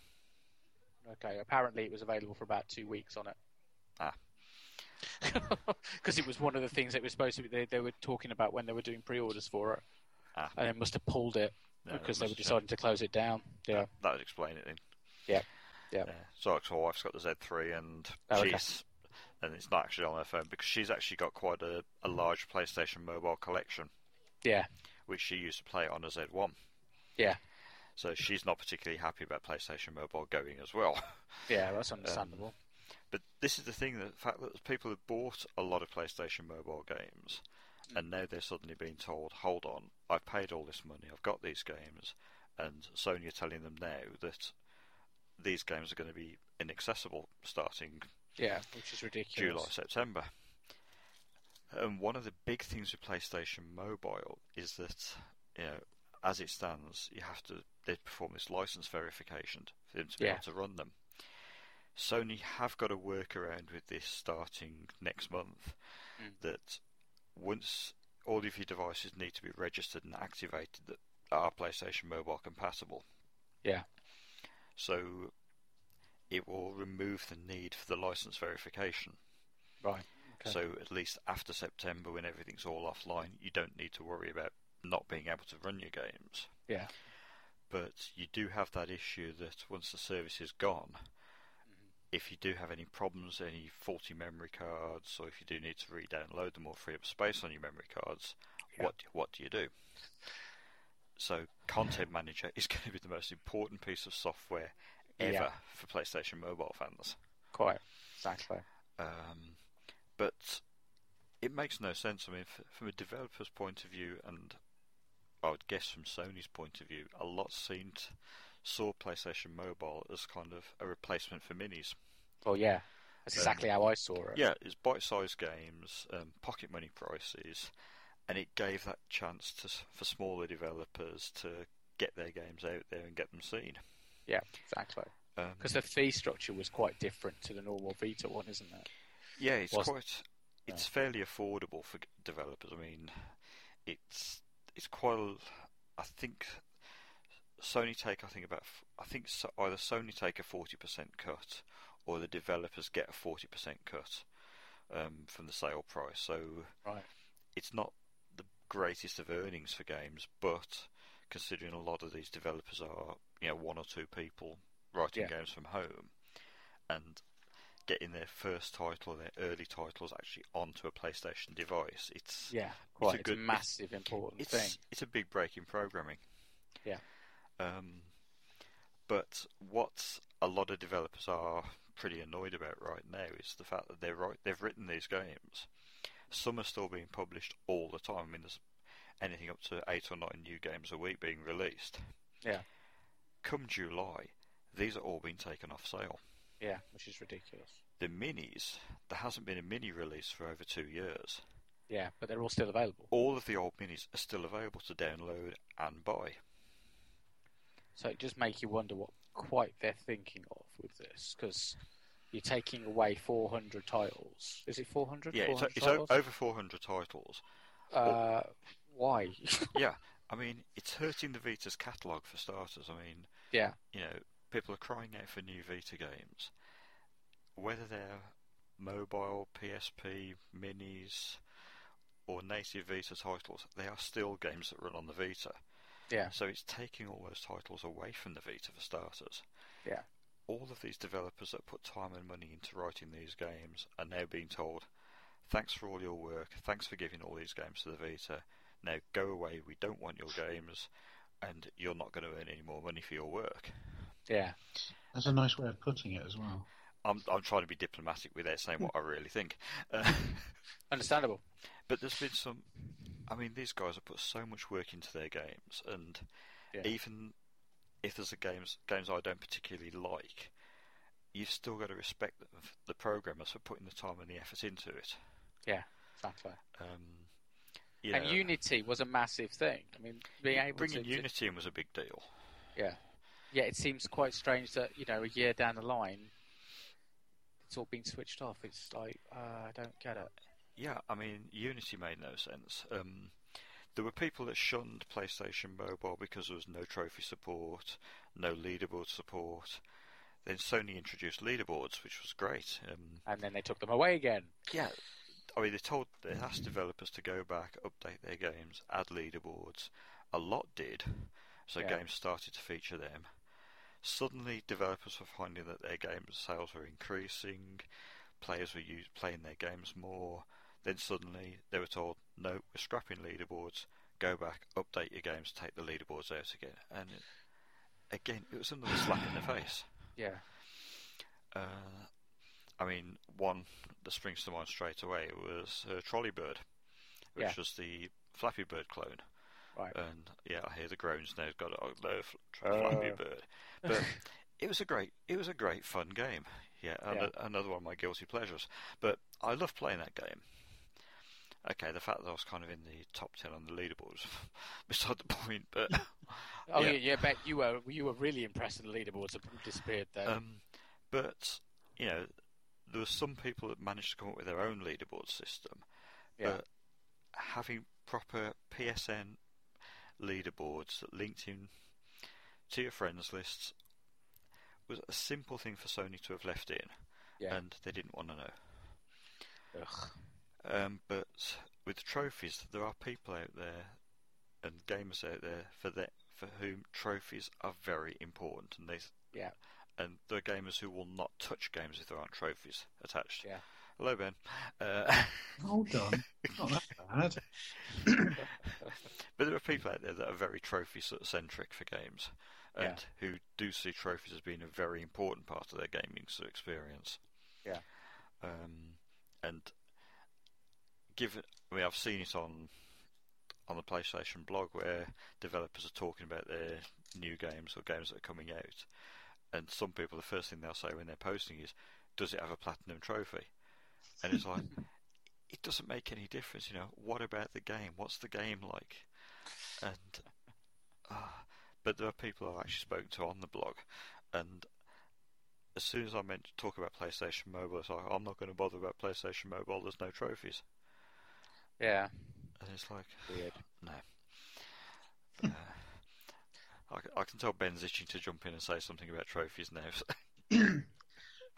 Okay. Apparently, it was available for about 2 weeks on it. Ah. Because it was one of the things that was supposed to be. They were talking about when they were doing pre-orders for it. Ah. And they must have pulled it because they were deciding to close it down. Yeah. That would explain it then. Yeah. Yeah. So my wife's got the Z3 and and it's not actually on her phone because she's actually got quite a large PlayStation Mobile collection. Yeah. Which she used to play on a Z1. Yeah. So she's not particularly happy about PlayStation Mobile going as well. Yeah, that's understandable. But this is the thing, the fact that people have bought a lot of PlayStation Mobile games and now they're suddenly being told, hold on, I've paid all this money, I've got these games, and Sony are telling them now that these games are going to be inaccessible starting which is ridiculous. July, September. And one of the big things with PlayStation Mobile is that, as it stands, they perform this license verification for them to be able to run them. Sony have got a workaround with this starting next month, that once all of your devices need to be registered and activated that are PlayStation Mobile compatible. Yeah. So it will remove the need for the license verification. Right. Okay. So at least after September, when everything's all offline, you don't need to worry about not being able to run your games. Yeah. But you do have that issue that once the service is gone, if you do have any problems, any faulty memory cards, or if you do need to re-download them or free up space on your memory cards, what do you do? So Content Manager is going to be the most important piece of software ever for PlayStation Mobile fans. Quite, exactly. But it makes no sense. I mean, from a developer's point of view, and I would guess from Sony's point of view, a lot saw PlayStation Mobile as kind of a replacement for minis. Well, yeah, that's exactly how I saw it. Yeah, it's bite-sized games, pocket money prices, and it gave that chance for smaller developers to get their games out there and get them seen. Yeah, exactly. Because the fee structure was quite different to the normal Vita one, isn't it? Yeah, it's fairly affordable for developers. I mean, it's quite. I think Sony take. Either Sony take a 40% cut, or the developers get a 40% cut from the sale price. So right. It's not the greatest of earnings for games, but considering a lot of these developers are one or two people writing games from home and getting their first title, their early titles actually onto a PlayStation device, it's a massive important thing. It's a big break in programming. Yeah. But what a lot of developers are pretty annoyed about right now is the fact that they've written these games. Some are still being published all the time. I mean, there's anything up to 8 or 9 new games a week being released. Yeah. Come July, these are all being taken off sale. Yeah, which is ridiculous. The minis, there hasn't been a mini release for over 2 years. Yeah, but they're all still available. All of the old minis are still available to download and buy. So it just makes you wonder what quite they're thinking of with this, because you're taking away 400 titles. Is it 400? Yeah, 400 it's over 400 titles. Why? Yeah, I mean, it's hurting the Vita's catalogue for starters. I mean, yeah, people are crying out for new Vita games. Whether they're mobile, PSP, minis, or native Vita titles, they are still games that run on the Vita. Yeah. So it's taking all those titles away from the Vita for starters. Yeah. All of these developers that put time and money into writing these games are now being told, thanks for all your work, thanks for giving all these games to the Vita, now go away, we don't want your games, and you're not going to earn any more money for your work. Yeah. That's a nice way of putting it as well. I'm trying to be diplomatic without saying what I really think. Understandable. But there's been some... I mean, these guys have put so much work into their games, and even if there's games I don't particularly like, you've still got to respect the programmers for putting the time and the effort into it. Yeah, exactly. And Unity was a massive thing. I mean, bringing Unity in was a big deal. Yeah. Yeah, it seems quite strange that, a year down the line, it's all been switched off. It's like, I don't get it. Yeah, I mean, Unity made no sense. There were people that shunned PlayStation Mobile because there was no trophy support, no leaderboard support. Then Sony introduced leaderboards, which was great. And then they took them away again. Yeah, I mean, they asked developers to go back, update their games, add leaderboards. A lot did, so games started to feature them. Suddenly, developers were finding that their game sales were increasing, players were playing their games more. Then suddenly, they were told, no, we're scrapping leaderboards, go back, update your games, take the leaderboards out again. And again, it was another slap in the face. Yeah. I mean, one that springs to mind straight away was Trolley Bird, which was the Flappy Bird clone. Right. And I hear the groans now. Got a Flappy Bird, but it was a great fun game. Yeah, another one of my guilty pleasures. But I love playing that game. Okay, the fact that I was kind of in the top 10 on the leaderboards, beside the point. But I bet you were really impressed that the leaderboards have disappeared there. But there were some people that managed to come up with their own leaderboard system. Yeah. But having proper PSN leaderboards that linked in to your friends lists was a simple thing for Sony to have left in, and they didn't want to know. Ugh. But with trophies, there are people out there and gamers out there for whom trophies are very important, and and there are gamers who will not touch games if there aren't trophies attached. Yeah. Hello, Ben. Hold on, not that bad. But there are people out there that are very trophy-centric for games, and who do see trophies as being a very important part of their gaming experience. Yeah. And I've seen it on the PlayStation blog where developers are talking about their new games or games that are coming out, and some people, the first thing they'll say when they're posting is, "Does it have a platinum trophy?" And it's like, it doesn't make any difference, What about the game? What's the game like? And but there are people I've actually spoken to on the blog, and as soon as I meant to talk about PlayStation Mobile, it's like, I'm not going to bother about PlayStation Mobile. There's no trophies. Yeah. And it's like, Weird. no. I can tell Ben's itching to jump in and say something about trophies now.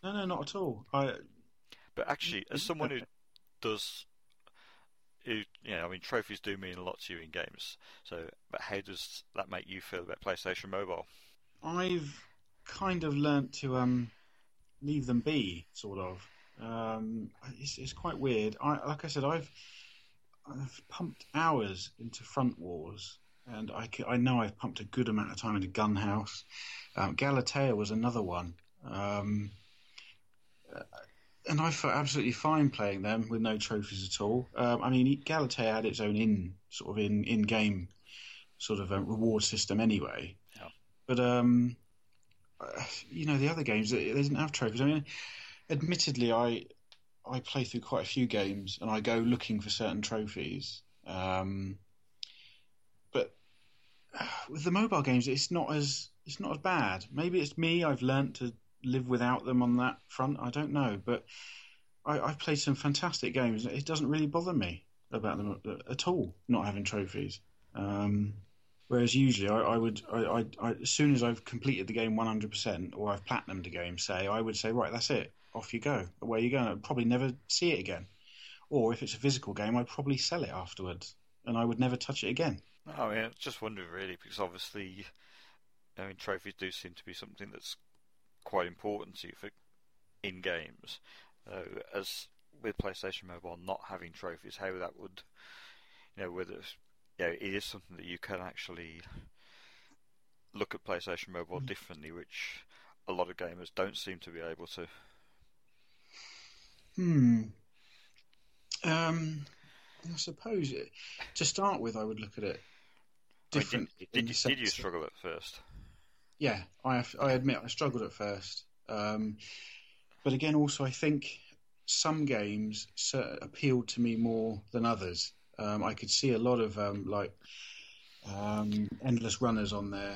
No, not at all. But actually, as someone who does, I mean, trophies do mean a lot to you in games. So, but how does that make you feel about PlayStation Mobile? I've kind of learnt to leave them be, sort of. It's quite weird. Like I said, I've pumped hours into Front Wars, and I know I've pumped a good amount of time into Gunhouse. Galatea was another one. And I felt absolutely fine playing them with no trophies at all. I mean, Galatea had its own in-game sort of reward system anyway. Yeah. But the other games they didn't have trophies. I mean, admittedly, I play through quite a few games and I go looking for certain trophies. But with the mobile games, it's not as bad. Maybe it's me. I've learnt to live without them on that front. I don't know, but I've played some fantastic games. It doesn't really bother me about them at all, not having trophies. Whereas usually I as soon as I've completed the game 100% or I've platinumed a game, I would say, right, that's it, off you go. Away you go. I'd probably never see it again. Or if it's a physical game, I'd probably sell it afterwards and I would never touch it again. I mean, I just wondering really, because obviously, I mean, trophies do seem to be something that's quite important to you in games. As with PlayStation Mobile not having trophies, how that would, whether it is something that you can actually look at PlayStation Mobile differently, which a lot of gamers don't seem to be able to. I suppose to start with, I would look at it differently. Did you struggle at first? Yeah, I admit I struggled at first. But again, also, I think some games appealed to me more than others. I could see a lot of endless runners on there.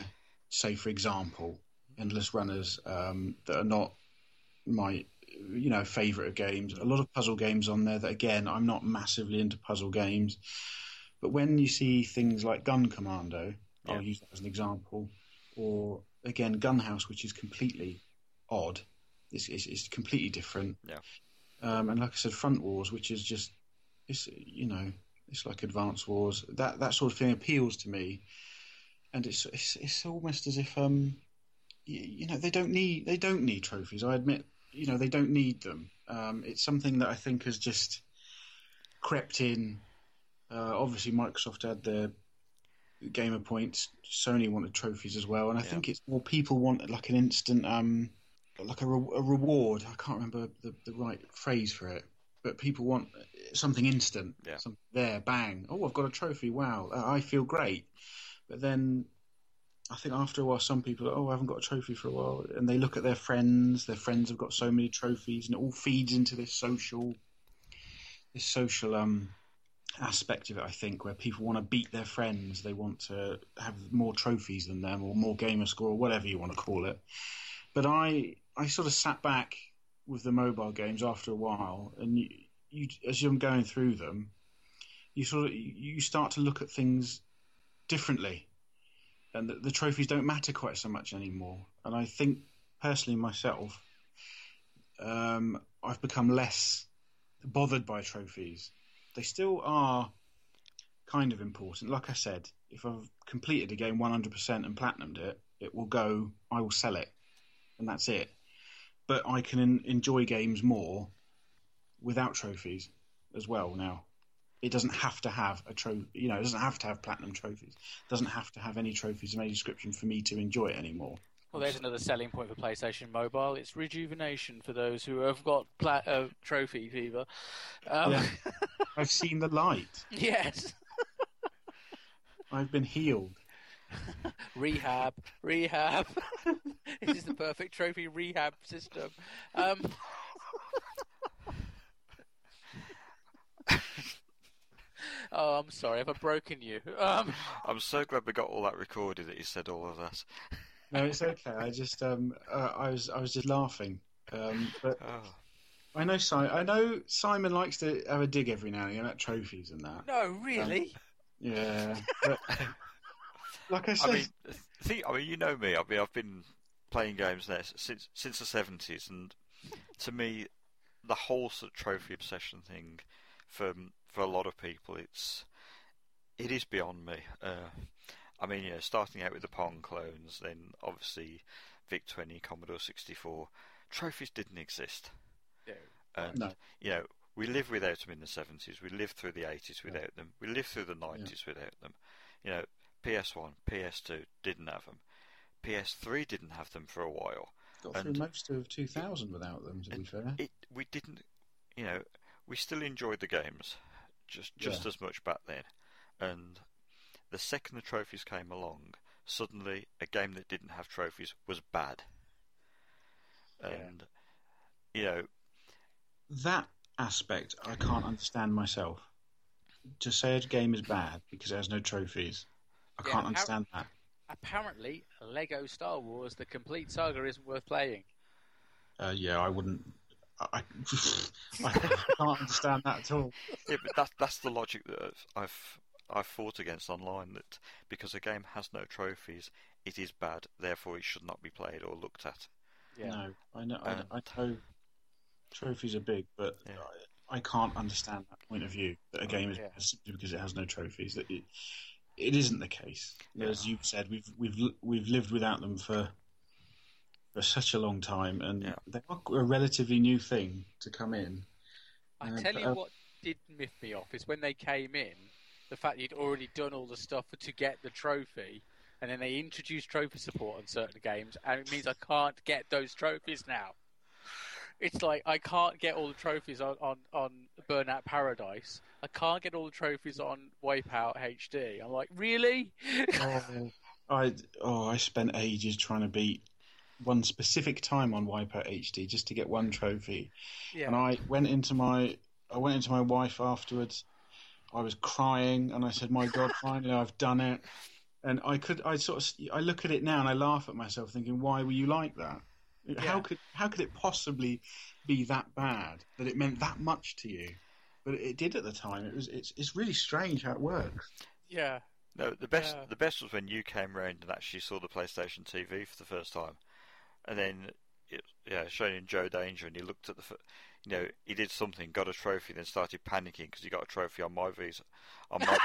Say, for example, endless runners that are not my favourite of games. A lot of puzzle games on there that, again, I'm not massively into puzzle games. But when you see things like Gun Commando, I'll use that as an example, or again Gunhouse, which is completely odd. It's completely different. Yeah. And like I said, Front Wars, which is just it's like Advance Wars. That sort of thing appeals to me, and it's almost as if they don't need trophies. I admit, they don't need them. It's something that I think has just crept in. Obviously, Microsoft had their Gamer Points. Sony wanted trophies as well, and I think it's more people want like an instant, like a reward. I can't remember the right phrase for it, but people want something instant. Yeah. Something there, bang! Oh, I've got a trophy. Wow, I feel great. But then I think after a while, some people, I haven't got a trophy for a while, and they look at their friends. Their friends have got so many trophies, and it all feeds into this social aspect of it, I think, where people want to beat their friends. They want to have more trophies than them, or more gamer score, or whatever you want to call it. But I sort of sat back with the mobile games after a while, and you as you're going through them, you start to look at things differently, and the trophies don't matter quite so much anymore. And I think personally myself, I've become less bothered by trophies. They still are kind of important. Like I said, if I've completed a game 100% and platinumed it, it will go, I will sell it, and that's it. But I can enjoy games more without trophies as well now. It doesn't have to have a trophy, it doesn't have to have platinum trophies. It doesn't have to have any trophies of any description for me to enjoy it anymore. Well, there's another selling point for PlayStation Mobile. It's rejuvenation for those who have got trophy fever. I've seen the light. Yes. I've been healed. Rehab. This is the perfect trophy rehab system. Oh, I'm sorry. Have I broken you? I'm so glad we got all that recorded that you said all of that. No, it's okay. I was just laughing. But Oh. I know Simon likes to have a dig every now and again at trophies and that. No, really? Yeah, but like I I said, mean, you know me. I've been playing games there since the 70s, and to me, the whole sort of trophy obsession thing, for a lot of people, it is beyond me. I mean, starting out with the Pong clones, then obviously VIC-20, Commodore 64, trophies didn't exist. No. And, no. We lived without them in the 70s, we lived through the 80s without them, we lived through the 90s without them. PS1, PS2 didn't have them. PS3 didn't have them for a while. Got through most of 2000 without them, to be fair. We didn't, we still enjoyed the games just as much back then. And the second the trophies came along, suddenly a game that didn't have trophies was bad. And, that aspect I can't understand myself. To say a game is bad because it has no trophies, I can't understand that. Apparently, Lego Star Wars: The Complete Saga isn't worth playing. I wouldn't. I can't understand that at all. Yeah, but that's the logic that I've fought against online. That because a game has no trophies, it is bad. Therefore, it should not be played or looked at. Yeah. No, I know. I know trophies are big, but I can't understand that point of view. That a game is bad simply because it has no trophies. That it isn't the case. As you said, we've lived without them for such a long time, and they are a relatively new thing to come in. I tell you what did miff me off is when they came in, the fact you'd already done all the stuff to get the trophy, and then they introduced trophy support on certain games, and it means I can't get those trophies now. It's like I can't get all the trophies on Burnout Paradise. I can't get all the trophies on Wipeout HD. I'm like, really? I spent ages trying to beat one specific time on Wipeout HD just to get one trophy. Yeah. And I went into my wife afterwards. I was crying and I said, "My God, finally I've done it." And I look at it now and I laugh at myself, thinking, "Why were you like that? Yeah. How could it possibly be that bad that it meant that much to you?" But it did at the time. It's really strange how it works. Yeah. No, the best was when you came round and actually saw the PlayStation TV for the first time, and then showing Joe Danger, and he looked at he did something, got a trophy, then started panicking because he got a trophy on my Visa, on my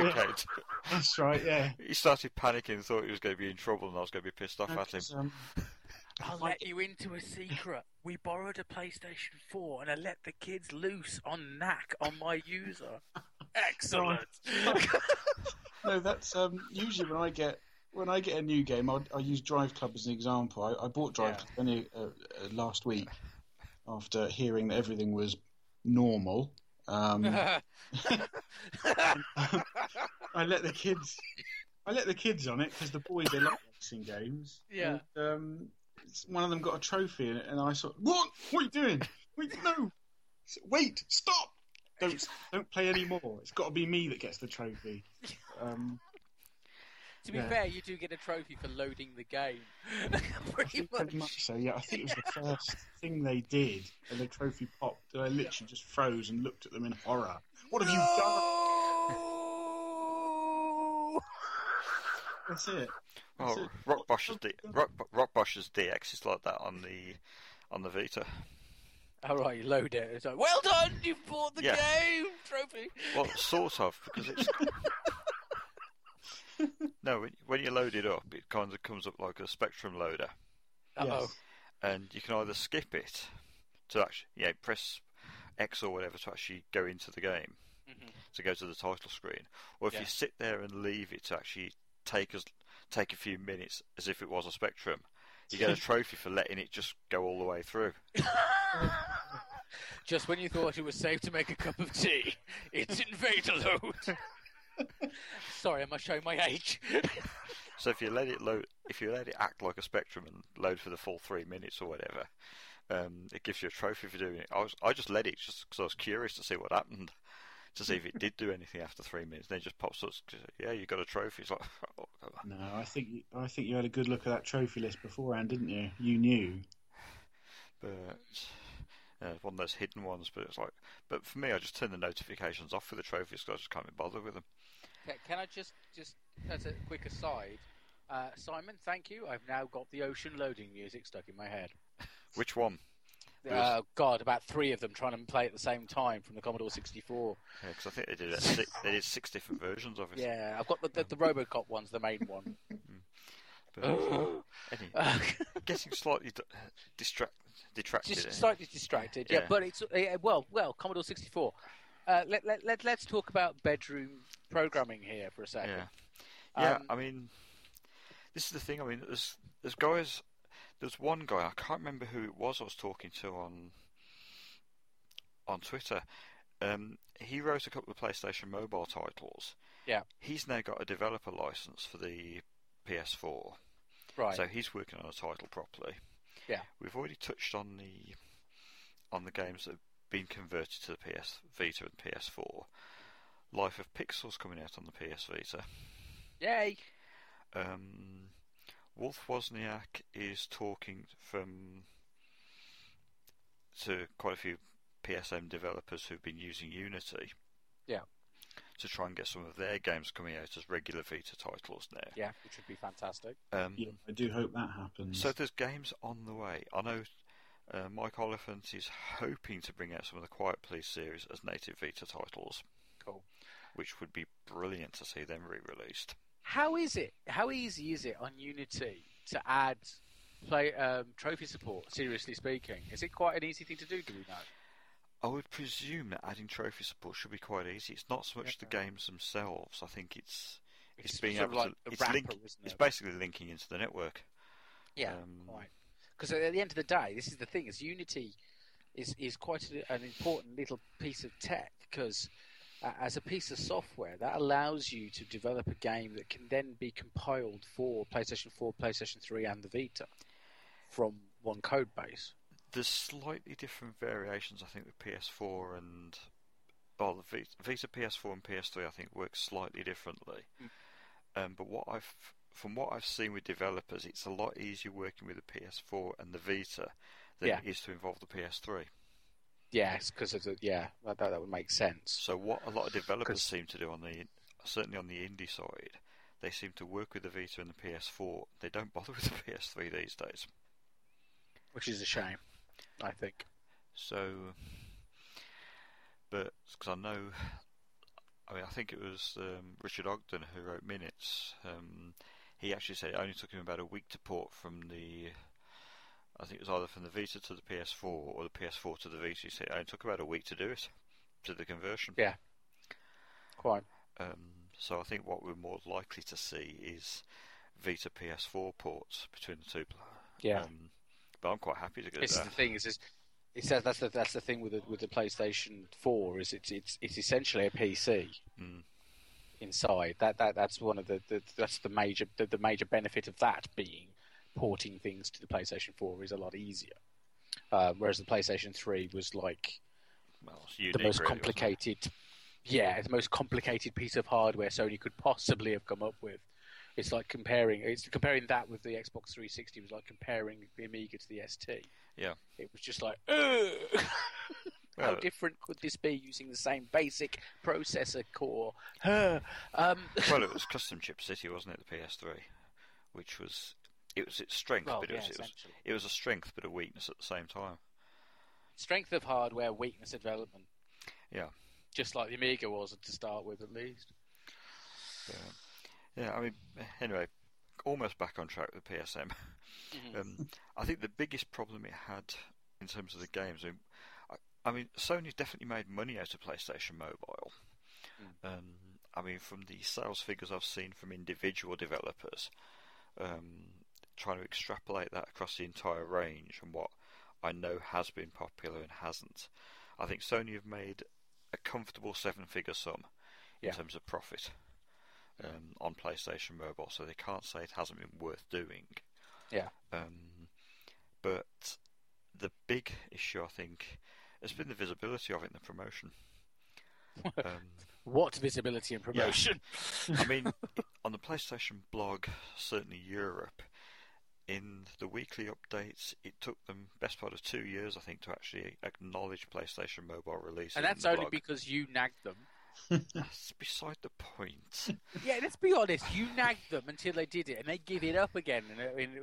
account. That's right. Yeah. He started panicking and thought he was going to be in trouble, and I was going to be pissed off at him. I'll let you into a secret. We borrowed a PlayStation 4 and I let the kids loose on NAC on my user. Excellent. No, that's usually when I get a new game, I use Drive Club as an example. I bought Drive Club only last week after hearing that everything was normal. I let the kids on it because the boys, they like racing games. Yeah. And, one of them got a trophy in it, and I thought, "What? What are you doing? Wait! Stop! Don't play anymore. It's got to be me that gets the trophy." To be fair, you do get a trophy for loading the game. Pretty much so. Yeah, I think it was the first thing they did, and the trophy popped, and I literally just froze and looked at them in horror. What have you done? That's it. Oh, Rock Bosch's DX is like that on the Vita. All right, you load it. It's like, well done, you've bought the game trophy. Well, sort of, because it's no. When you load it up, it kind of comes up like a Spectrum loader. Yes. And you can either skip it to actually press X or whatever to actually go into the game, to go to the title screen, or if you sit there and leave it to actually take a few minutes as if it was a Spectrum, you get a trophy for letting it just go all the way through. Just when you thought it was safe to make a cup of tea, it's in Vita load. Sorry, am I showing my age? So if you let it act like a Spectrum and load for the full 3 minutes or whatever, it gives you a trophy for doing it. I just let it just because I was curious to see what happened. to see if it did do anything after 3 minutes. Then it just pops up, yeah, you got a trophy. It's like, oh, no, I think you had a good look at that trophy list beforehand, didn't you? You knew. But one of those hidden ones. But it's like, but for me, I just turn the notifications off for the trophies because I just can't be bothered with them. Can I just as a quick aside, Simon, thank you. I've now got the ocean loading music stuck in my head. Which one? God, about 3 of them trying to play at the same time from the Commodore 64. Yeah, because I think they did 6 different versions of it. Yeah, I've got the RoboCop one's the main one. But getting slightly detracted. Just slightly distracted, yeah. But it's well, Commodore 64. Let's talk about bedroom programming here for a second. Yeah. I mean, this is the thing. I mean, there's guys. There's one guy, I can't remember who it was I was talking to on Twitter. He wrote a couple of PlayStation Mobile titles. Yeah. He's now got a developer license for the PS4. Right. So he's working on a title properly. Yeah. We've already touched on the games that have been converted to the PS Vita and PS4. Life of Pixels coming out on the PS Vita. Yay! Wolf Wozniak is talking to quite a few PSM developers who've been using Unity. Yeah. To try and get some of their games coming out as regular Vita titles now. Yeah, which would be fantastic. Yeah, I do hope that happens. So there's games on the way. I know Mike Oliphant is hoping to bring out some of the Quiet Please series as native Vita titles. Cool. Which would be brilliant to see them re-released. How easy is it on Unity to add trophy support, seriously speaking? Is it quite an easy thing to do we know? I would presume that adding trophy support should be quite easy. It's not so much the games themselves. I think it's being able like to... It's basically linking into the network. Yeah, quite. Because at the end of the day, this is the thing, is Unity is quite an important little piece of tech, because as a piece of software, that allows you to develop a game that can then be compiled for PlayStation 4, PlayStation 3 and the Vita from one code base. There's slightly different variations, I think, with PS4 and... Well, the Vita, PS4 and PS3, I think, work slightly differently. But from what I've seen with developers, it's a lot easier working with the PS4 and the Vita than it is to involve the PS3. Yes, because of that would make sense. So what a lot of developers seem to do certainly on the indie side, they seem to work with the Vita and the PS4. They don't bother with the PS3 these days, which is a shame, I think. So, but because I think it was Richard Ogden who wrote Minutes. He actually said it only took him about a week to port from I think it was either from the Vita to the PS4 or the PS4 to the Vita. He said it only took about a week to do it, to the conversion. Yeah, quite. So I think what we're more likely to see is Vita PS4 ports between the two. Yeah. But I'm quite happy to get that. The thing is it says that's the thing with the PlayStation 4 is it's essentially a PC inside. That's one of that's the major benefit of that being porting things to the PlayStation 4 is a lot easier. Whereas the PlayStation 3 was like the most complicated. Yeah, the most complicated piece of hardware Sony could possibly have come up with. It's like comparing that with the Xbox 360 was like comparing the Amiga to the ST. Yeah. It was just like, how different could this be using the same basic processor core? Well, it was custom chip city, wasn't it, the PS3? Which was... It was its strength, but it was a strength but a weakness at the same time. Strength of hardware, weakness of development. Yeah. Just like the Amiga was to start with, at least. Yeah, I mean, anyway, almost back on track with PSM. I think the biggest problem it had in terms of the games, I mean, Sony's definitely made money out of PlayStation Mobile. I mean, from the sales figures I've seen from individual developers, trying to extrapolate that across the entire range and what I know has been popular and hasn't, I think Sony have made a comfortable 7-figure sum in terms of profit on PlayStation Mobile, so they can't say it hasn't been worth doing. Yeah. But the big issue, I think, has been the visibility of it in the promotion. What visibility and promotion? Yeah. I mean, on the PlayStation blog, certainly Europe, in the weekly updates, it took them best part of 2 years, I think, to actually acknowledge PlayStation Mobile releases. And that's only because you nagged them. That's beside the point. Yeah, let's be honest. You nagged them until they did it, and they give it up again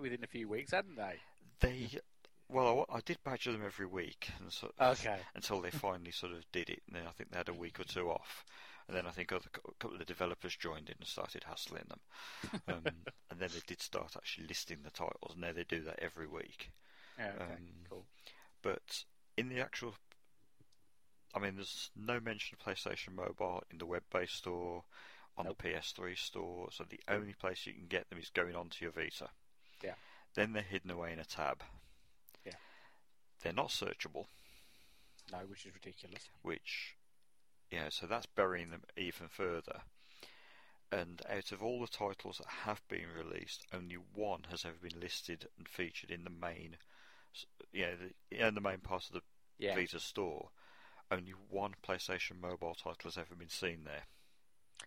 within a few weeks, hadn't they? Well, I did badger them every week, and until they finally sort of did it. And then I think they had a week or two off, and then I think a couple of the developers joined in and started hassling them, and then they did start actually listing the titles, and now they do that every week. Yeah, okay, cool. But in the actual, I mean, there's no mention of PlayStation Mobile in the web-based store, on the PS3 store, so the only place you can get them is going onto your Vita. Yeah. Then they're hidden away in a tab. Yeah. They're not searchable. No, which is ridiculous. So that's burying them even further. And out of all the titles that have been released, only one has ever been listed and featured in the main, the main part of the Vita store. Only one PlayStation Mobile title has ever been seen there.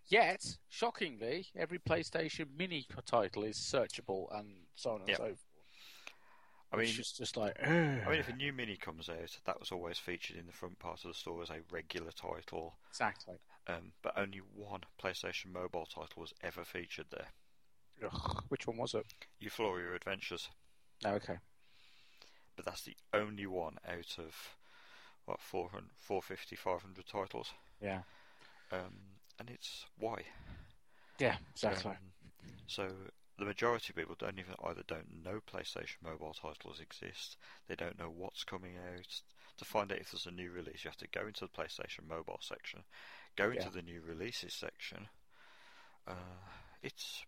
Yet, shockingly, every PlayStation Mini title is searchable and so on and so forth. I mean, it's just like. if a new Mini comes out, that was always featured in the front part of the store as a regular title. Exactly. But only one PlayStation Mobile title was ever featured there. Ugh, which one was it? Euphoria Adventures. Oh, okay. But that's the only one out of 450, 500 titles. Yeah. And it's why. Yeah, exactly. So the majority of people either don't know PlayStation Mobile titles exist, they don't know what's coming out. To find out if there's a new release, you have to go into the PlayStation Mobile section, go into the new releases section. It's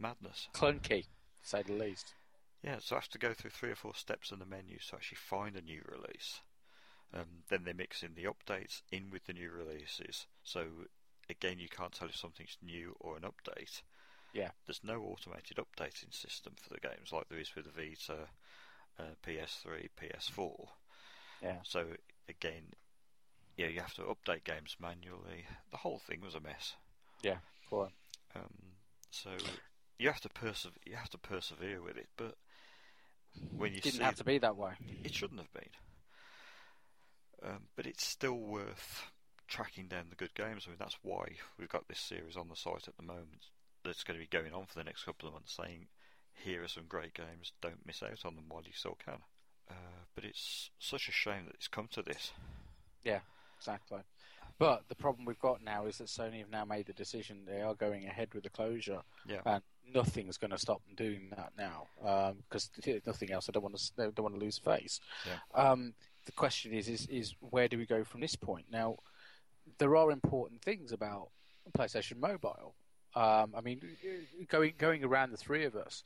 madness. Clunky, to say the least. Yeah, so I have to go through 3 or 4 steps in the menu to actually find a new release. Then they mix in the updates in with the new releases. So again, you can't tell if something's new or an update. Yeah. There's no automated updating system for the games like there is with the Vita, PS3, PS4. Yeah. So again, you have to update games manually. The whole thing was a mess. Yeah, quite. So you have to persevere with it, but when you didn't have to be that way. It shouldn't have been. But it's still worth tracking down the good games. I mean, that's why we've got this series on the site at the moment that's going to be going on for the next couple of months, saying here are some great games, don't miss out on them while you still can. But it's such a shame that it's come to this. Yeah, exactly. But the problem we've got now is that Sony have now made the decision they are going ahead with the closure, and nothing's going to stop them doing that now. Because nothing else, they don't want to lose face. Yeah. The question is where do we go from this point? Now, there are important things about PlayStation Mobile. I mean, going around the three of us,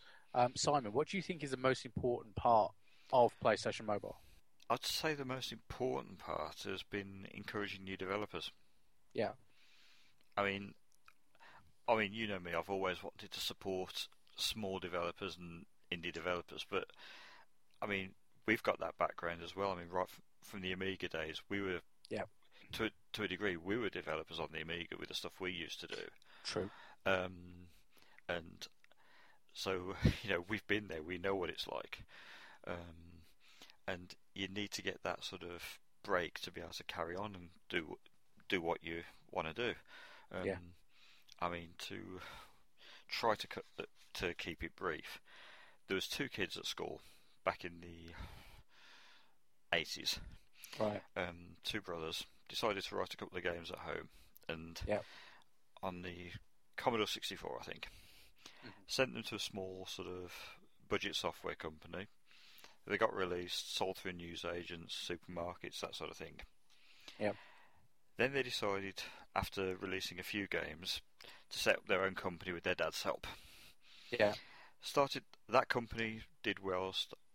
Simon, what do you think is the most important part of PlayStation Mobile? I'd say the most important part has been encouraging new developers. Yeah. I mean, you know me. I've always wanted to support small developers and indie developers, but I mean, we've got that background as well. I mean, right from the Amiga days, we were, to a degree, we were developers on the Amiga with the stuff we used to do. True. And so, we've been there. We know what it's like. And you need to get that sort of break to be able to carry on and do what you want to do. I mean, to try to keep it brief, there was 2 kids at school back in the 80s. Right. 2 brothers decided to write a couple of games at home, and on the Commodore 64, I think, sent them to a small sort of budget software company. They got released, sold through newsagents, supermarkets, that sort of thing. Yep. Then they decided, after releasing a few games, to set up their own company with their dad's help. Yeah. That company did well,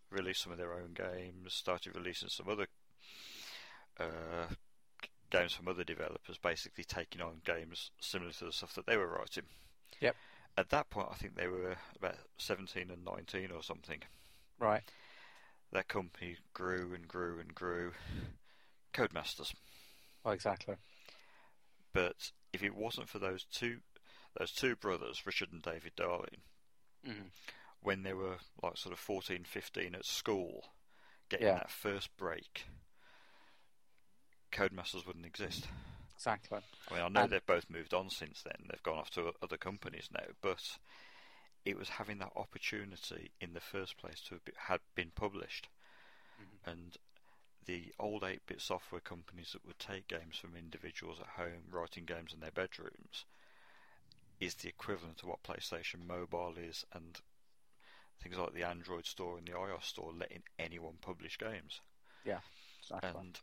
released some of their own games, started releasing some other games from other developers, basically taking on games similar to the stuff that they were writing. Yep. At that point, I think they were about 17 and 19 or something. Right. That company grew and grew and grew. Codemasters. Oh, exactly. But if it wasn't for those two brothers, Richard and David Darling, when they were like sort of 14, 15 at school, getting that first break, Codemasters wouldn't exist. Exactly. I mean, I know they've both moved on since then. They've gone off to other companies now, but it was having that opportunity in the first place to have been published. And the old 8-bit software companies that would take games from individuals at home, writing games in their bedrooms, is the equivalent of what PlayStation Mobile is, and things like the Android store and the iOS store letting anyone publish games. Yeah, exactly. And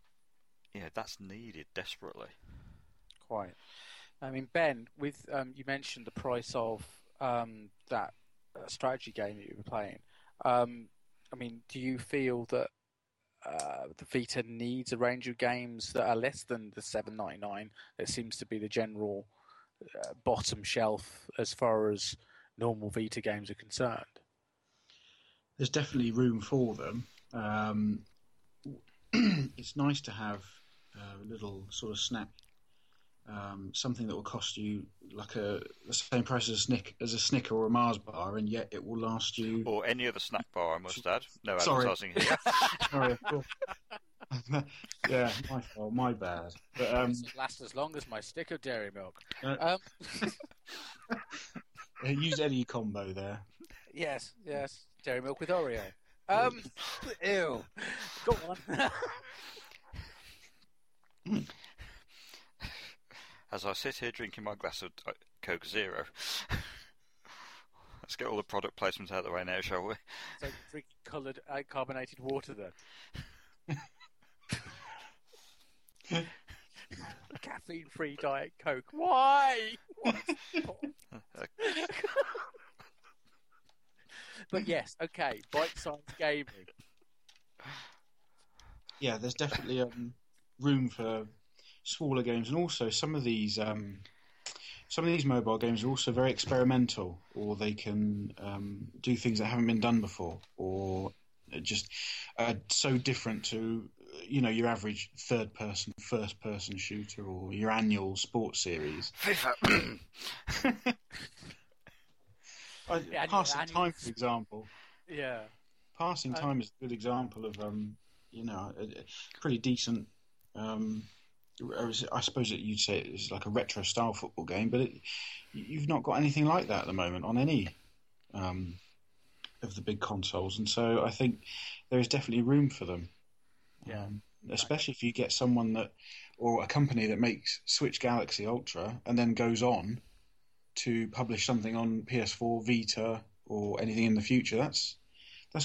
that's needed desperately. Quite. I mean, Ben, with you mentioned the price of that strategy game that you were playing. I mean, do you feel that the Vita needs a range of games that are less than the $7.99? That seems to be the general bottom shelf as far as normal Vita games are concerned. There's definitely room for them. It's nice to have a little sort of snack, something that will cost you like the same price as a Snicker or a Mars bar, and yet it will last you. Or any other snack bar, I must add. No Sorry. advertising here. Sorry. Yeah, my fault, my bad. But It lasts as long as my stick of dairy milk. Use any combo there. Yes, dairy milk with Oreo. Ew. Go on. As I sit here drinking my glass of Coke Zero. Let's get all the product placements out of the way now, shall we? So drink coloured carbonated water then. Caffeine-free Diet Coke. Why? But yes, okay, bite-sized gaming. Yeah, there's definitely room for smaller games, and also some of these mobile games are also very experimental, or they can do things that haven't been done before, or just so different to your average third-person, first-person shooter, or your annual sports series. FIFA. Passing Time, for example. Yeah. Passing Time is a good example of a pretty decent. I suppose that you'd say it's like a retro style football game, but you've not got anything like that at the moment on any of the big consoles, and so I think there is definitely room for them. Yeah. Especially if you get someone or a company that makes Switch Galaxy Ultra and then goes on to publish something on PS4, Vita, or anything in the future. That's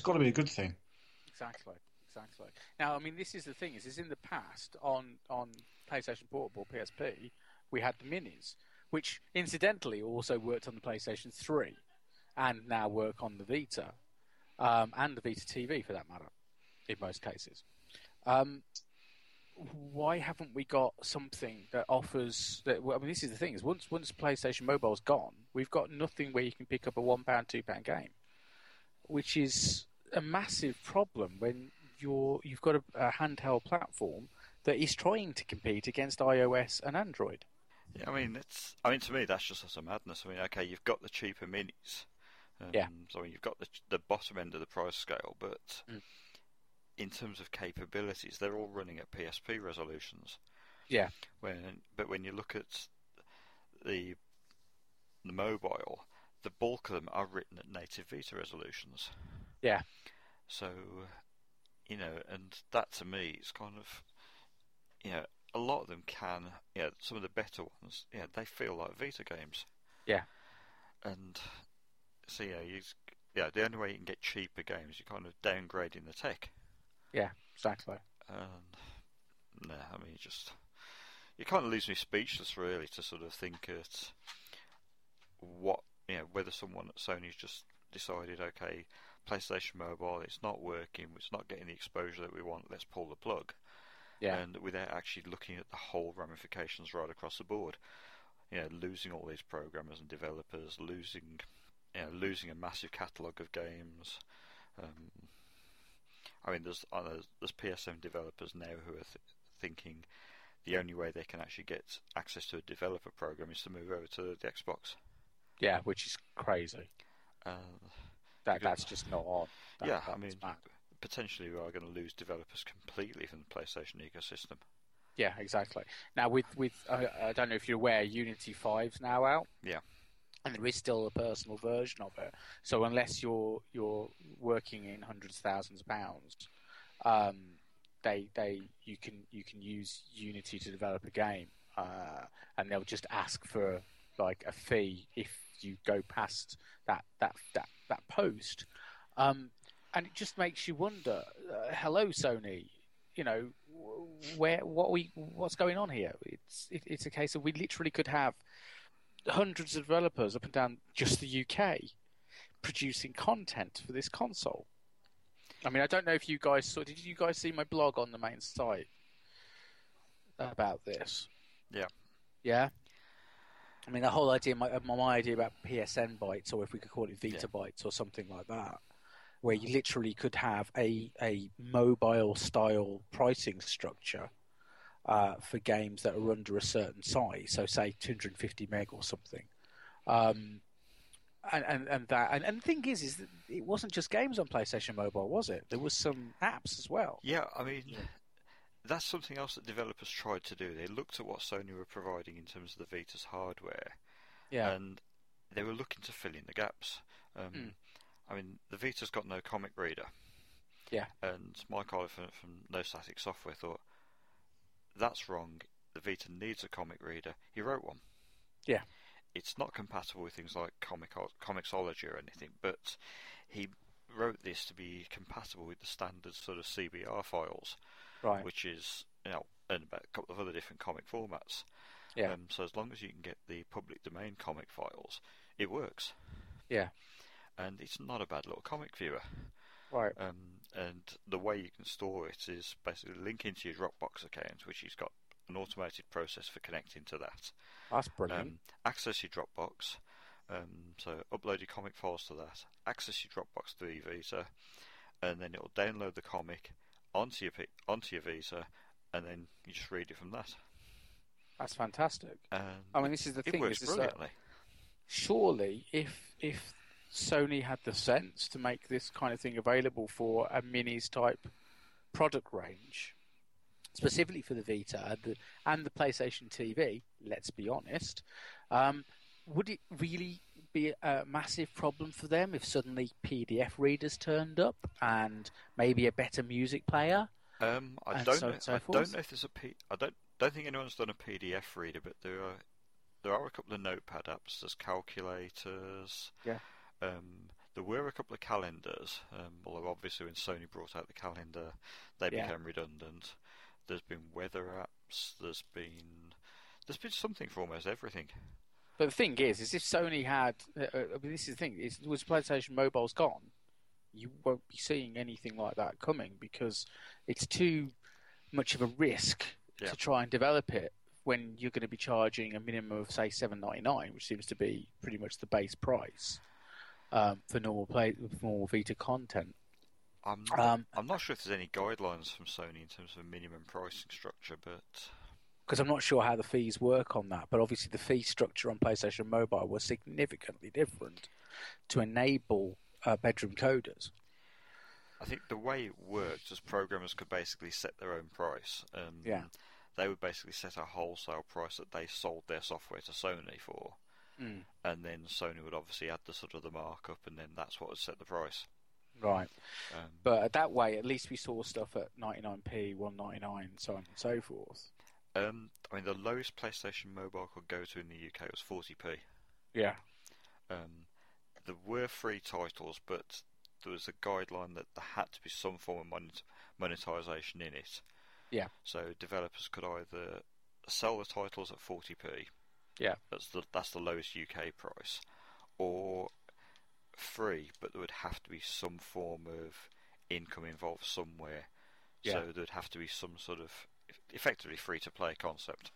got to be a good thing. Exactly. Now, I mean, this is the thing: is in the past on PlayStation Portable, PSP, we had the minis, which incidentally also worked on the PlayStation 3, and now work on the Vita, and the Vita TV for that matter, in most cases. Why haven't we got something that offers that? I mean, this is the thing: is once PlayStation Mobile's gone, we've got nothing where you can pick up a £1, £2 game, which is a massive problem when you've got a handheld platform that is trying to compete against iOS and Android. Yeah, I mean, to me, that's just a madness. I mean, okay, you've got the cheaper minis. So you've got the bottom end of the price scale, but in terms of capabilities, they're all running at PSP resolutions. Yeah. But when you look at the mobile, the bulk of them are written at native Vita resolutions. Yeah. So, and that to me is kind of, a lot of them can, some of the better ones, they feel like Vita games. Yeah. And so, the only way you can get cheaper games, you're kind of downgrading the tech. Yeah, exactly. No, I mean, you kind of lose me speechless, really, to sort of think at whether someone at Sony's just decided, okay, PlayStation Mobile, it's not working, it's not getting the exposure that we want, let's pull the plug. Yeah. And without actually looking at the whole ramifications right across the board. Losing all these programmers and developers, losing a massive catalogue of games. I mean, there's PSM developers now who are thinking the only way they can actually get access to a developer program is to move over to the Xbox. Yeah, which is crazy. That's just not on. Potentially we are going to lose developers completely from the PlayStation ecosystem. Yeah, exactly. Now, with I don't know if you're aware, Unity 5's now out. Yeah. And there is still a personal version of it. So unless you're working in hundreds of thousands of pounds, you can use Unity to develop a game, and they'll just ask for like a fee if you go past that post, and it just makes you wonder. Hello, Sony. You know, what's going on here? It's a case of we literally could have hundreds of developers up and down just the UK producing content for this console. I mean, I don't know if you guys saw. Did you guys see my blog on the main site about this? Yeah. Yeah. I mean, the whole idea, my idea about PSN bytes, or if we could call it Vita bytes or something like that, where you literally could have a mobile style pricing structure for games that are under a certain size, so say 250 meg or something. And the thing is that it wasn't just games on PlayStation Mobile, was it? There was some apps as well. Yeah, I mean, that's something else that developers tried to do. They looked at what Sony were providing in terms of the Vita's hardware, and they were looking to fill in the gaps. I mean, the Vita's got no comic reader. Yeah. And Mike Oliver from No Static Software thought, that's wrong. The Vita needs a comic reader. He wrote one. Yeah. It's not compatible with things like Comixology or anything, but he wrote this to be compatible with the standard sort of CBR files, right? Which is, and about a couple of other different comic formats. Yeah. So as long as you can get the public domain comic files, it works. Yeah. And it's not a bad little comic viewer. Right. And the way you can store it is basically link into your Dropbox account, which he's got an automated process for connecting to that. That's brilliant. Access your Dropbox, so upload your comic files to that. Access your Dropbox to the Vita, and then it'll download the comic onto your Vita, and then you just read it from that. That's fantastic. I mean, this is the thing. It works brilliantly. Surely, if Sony had the sense to make this kind of thing available for a minis type product range, specifically for the Vita and the PlayStation TV, let's be honest, would it really be a massive problem for them if suddenly PDF readers turned up and maybe a better music player? I don't know if there's I don't think anyone's done a PDF reader, but there are a couple of notepad apps. There's calculators. Yeah. There were a couple of calendars, although obviously when Sony brought out the calendar, they became redundant. There's been weather apps. There's been something for almost everything. But the thing is if Sony had, this is the thing, was PlayStation Mobile's gone, you won't be seeing anything like that coming because it's too much of a risk to try and develop it when you're going to be charging a minimum of say $7.99, which seems to be pretty much the base price for normal Vita content. I'm not sure if there's any guidelines from Sony in terms of a minimum pricing structure, but because I'm not sure how the fees work on that. But obviously, the fee structure on PlayStation Mobile was significantly different to enable bedroom coders. I think the way it worked is programmers could basically set their own price. They would basically set a wholesale price that they sold their software to Sony for. And then Sony would obviously add the markup, and then that's what would set the price. Right. But that way, at least we saw stuff at 99p, 199, so on and so forth. I mean, the lowest PlayStation Mobile could go to in the UK was 40p. Yeah. There were free titles, but there was a guideline that there had to be some form of monetization in it. Yeah. So developers could either sell the titles at 40p. Yeah. That's the lowest UK price, or free, but there would have to be some form of income involved somewhere. Yeah. So there'd have to be some sort of effectively free-to-play concept.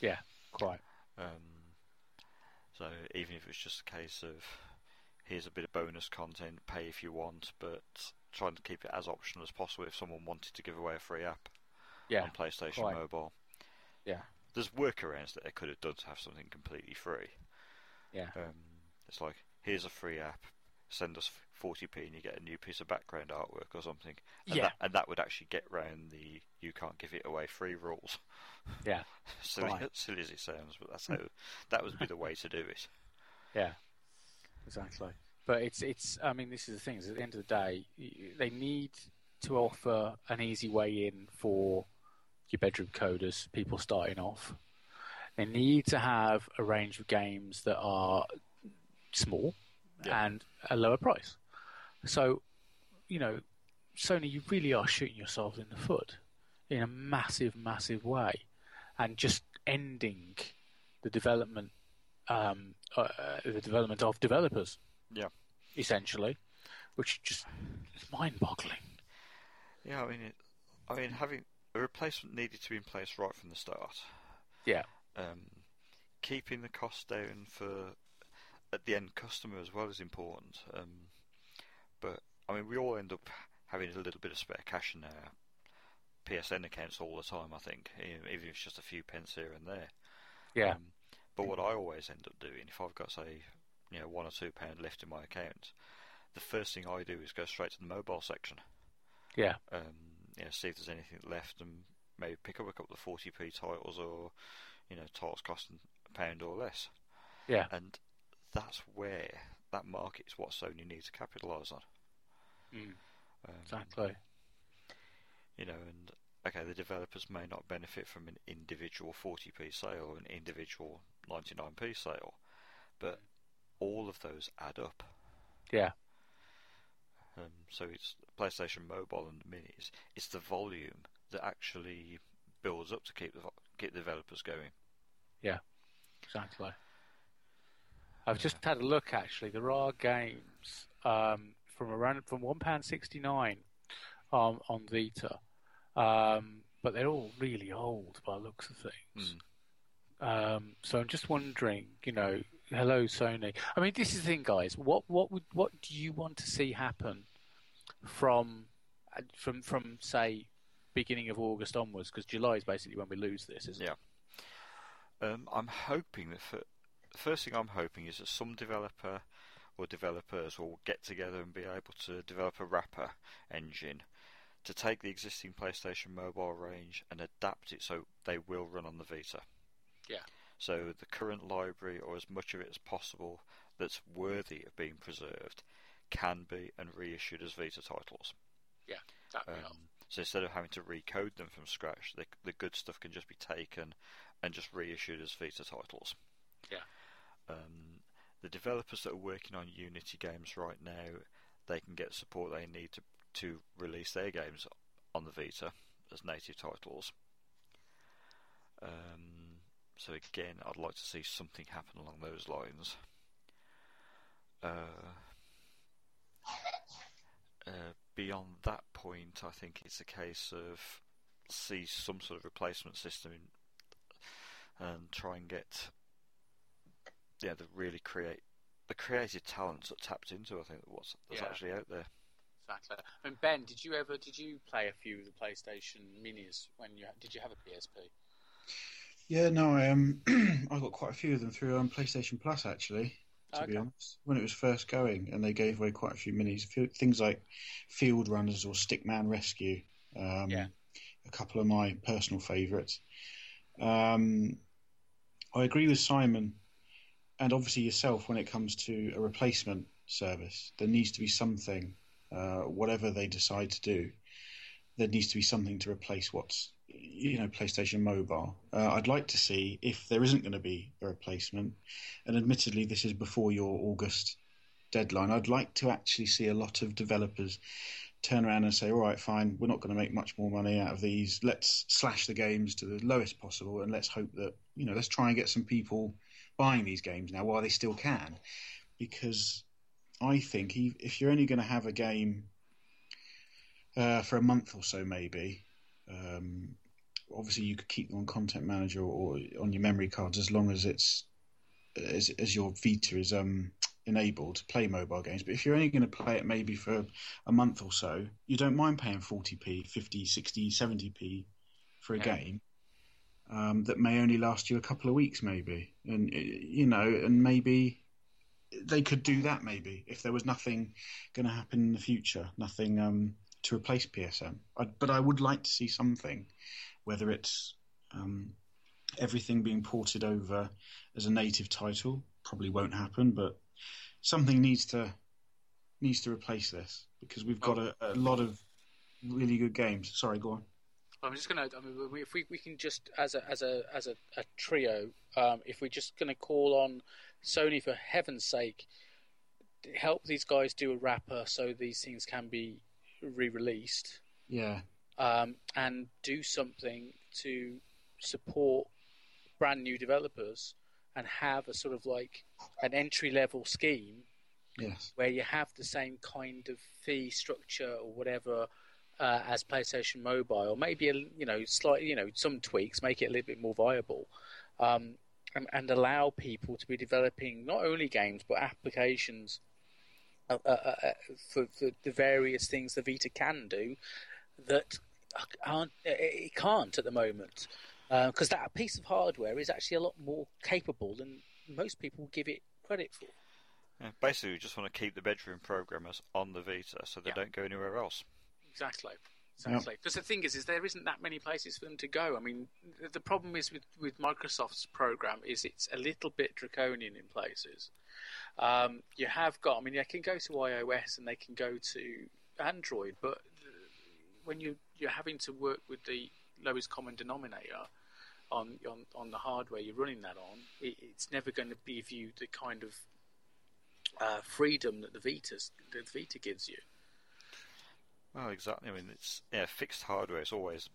Yeah, quite. So even if it's just a case of here's a bit of bonus content, pay if you want, but trying to keep it as optional as possible if someone wanted to give away a free app on PlayStation Mobile. Yeah. There's workarounds that they could have done to have something completely free. Yeah. It's like, here's a free app, send us 40p and you get a new piece of background artwork or something. And that would actually get round the you can't give it away free rules. Yeah. silly as it sounds, but that would be the way to do it. Yeah. Exactly. But it's. I mean, this is the thing. Is at the end of the day, they need to offer an easy way in for your bedroom coders, people starting off. They need to have a range of games that are small and a lower price. So, Sony, you really are shooting yourselves in the foot in a massive, massive way, and just ending the development of developers. Yeah. Essentially, which just is mind-boggling. Yeah, I mean, having a replacement needed to be in place right from the start. Yeah. Keeping the cost down at the end customer as well is important. But I mean, we all end up having a little bit of spare cash in our PSN accounts all the time. I think, even if it's just a few pence here and there. Yeah. But what I always end up doing, if I've got say, £1 or £2 left in my account, the first thing I do is go straight to the mobile section. Yeah. See if there's anything left, and maybe pick up a couple of 40p titles, or titles costing £1 or less. Yeah. And that's where that market is what Sony needs to capitalise on. Exactly. And okay, the developers may not benefit from an individual 40p sale or an individual 99p sale, but all of those add up. Yeah. So it's PlayStation Mobile and the Minis. It's the volume that actually builds up to keep the developers going. Yeah, exactly. I've just had a look. Actually, there are games from £1.69 on Vita, but they're all really old by the looks of things. So I'm just wondering, hello Sony. I mean, this is the thing, guys. What do you want to see happen from say beginning of August onwards? Because July is basically when we lose this, isn't it? I'm hoping that the first thing I'm hoping is that some developer or developers will get together and be able to develop a wrapper engine to take the existing PlayStation Mobile range and adapt it so they will run on the Vita. Yeah. So the current library, or as much of it as possible that's worthy of being preserved, can be and reissued as Vita titles. Yeah, that would help. So instead of having to recode them from scratch, the good stuff can just be taken and just reissued as Vita titles. Yeah. The developers that are working on Unity games right now, they can get support they need to release their games on the Vita as native titles. So again, I'd like to see something happen along those lines. Beyond that point, I think it's a case of see some sort of replacement system and try and get the creative talents that tapped into. I think that's actually out there. Exactly. I mean, Ben, did you play a few of the PlayStation Minis did you have a PSP? Yeah, no, I got quite a few of them through PlayStation Plus actually. To be honest, when it was first going, and they gave away quite a few minis, things like Field Runners or Stickman Rescue. A couple of my personal favourites. I agree with Simon, and obviously yourself, when it comes to a replacement service. There needs to be something, whatever they decide to do, there needs to be something to replace what's PlayStation Mobile. I'd like to see if there isn't going to be a replacement, and admittedly this is before your August deadline, I'd like to actually see a lot of developers turn around and say, all right, fine, we're not going to make much more money out of these, let's slash the games to the lowest possible, and let's hope that, let's try and get some people buying these games now while they still can. Because I think if you're only going to have a game for a month or so maybe, obviously you could keep them on Content Manager or on your memory cards as long as it's as your Vita is enabled to play mobile games. But if you're only going to play it maybe for a month or so, you don't mind paying 40p, 50, 60, 70p for a game. that may only last you a couple of weeks, maybe, and and maybe they could do that. Maybe if there was nothing going to happen in the future, nothing to replace PSM. But I would like to see something, whether it's everything being ported over as a native title. Probably won't happen, but something needs to replace this, because we've got a lot of really good games. Sorry, go on. I'm just gonna. I mean, if we can just as a trio, if we're just gonna call on Sony, for heaven's sake, help these guys do a wrapper so these things can be re-released. Yeah. And do something to support brand new developers and have a sort of like an entry level scheme. Yes. Where you have the same kind of fee structure or whatever as PlayStation Mobile, maybe slightly, some tweaks, make it a little bit more viable, and allow people to be developing not only games but applications for the various things the Vita can do that it can't at the moment, because that piece of hardware is actually a lot more capable than most people give it credit for. Yeah, basically, we just want to keep the bedroom programmers on the Vita so they don't go anywhere else. Exactly. Because the thing is there isn't that many places for them to go. I mean, the problem is with Microsoft's program is it's a little bit draconian in places. You have got, they can go to iOS and they can go to Android, but when you're having to work with the lowest common denominator on the hardware you're running that on, it's never going to give you the kind of freedom that the Vita gives you. Well, exactly. I mean, it's fixed hardware. It's always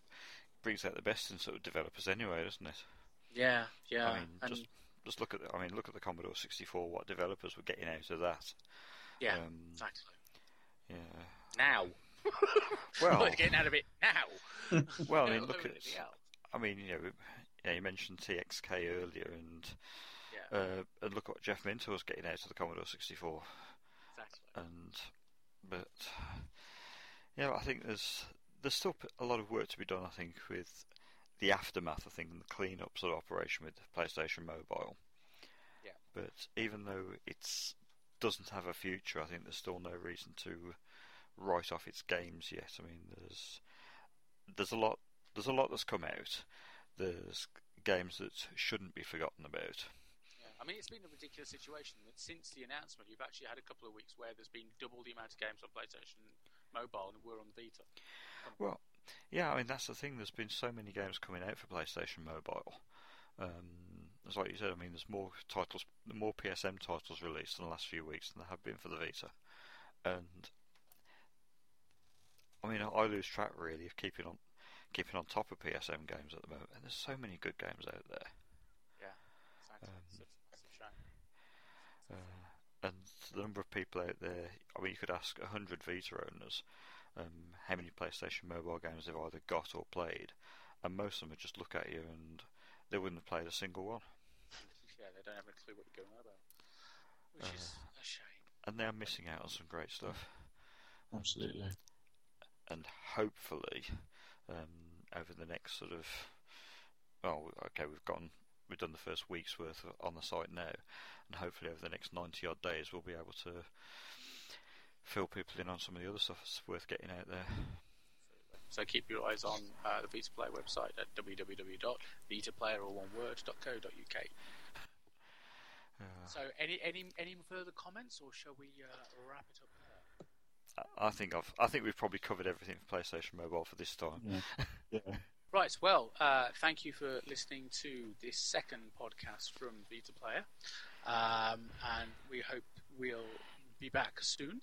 brings out the best in sort of developers, anyway, doesn't it? Yeah. I mean, just look at the Commodore 64. What developers were getting out of that? Yeah, exactly. Yeah. Now. Well, getting out of it now. Well, I mean, look at. I mean, you mentioned TXK earlier, and look what Jeff Minter was getting out of the Commodore 64. Exactly. But I think there's still a lot of work to be done. I think with the aftermath, and the clean-up sort of operation with PlayStation Mobile. Yeah. But even though it doesn't have a future, I think there's still no reason to write off its games yet. I mean, there's a lot that's come out. There's games that shouldn't be forgotten about. Yeah. I mean, it's been a ridiculous situation that since the announcement, you've actually had a couple of weeks where there's been double the amount of games on PlayStation Mobile than were on Vita. Well, yeah, I mean, that's the thing. There's been so many games coming out for PlayStation Mobile. As like you said, I mean, there's more PSM titles released in the last few weeks than there have been for the Vita. And I mean, I lose track really of keeping on top of PSM games at the moment. And there's so many good games out there. Yeah, exactly. It's a shame. And the number of people out there, I mean, you could ask 100 Vita owners how many PlayStation Mobile games they've either got or played, and most of them would just look at you and they wouldn't have played a single one. Yeah, they don't have a clue what you're going on about, which is a shame. And they are missing out on some great stuff. Absolutely. And hopefully, over the next sort of, we've done the first week's worth on the site now, and hopefully over the next 90 odd days we'll be able to fill people in on some of the other stuff that's worth getting out there. So keep your eyes on the Vita Player website at www.vitaplayer.co.uk. So any further comments, or shall we wrap it up there? I think we've probably covered everything for PlayStation Mobile for this time. Yeah. Right, well, thank you for listening to this second podcast from Vita Player, and we hope we'll be back soon.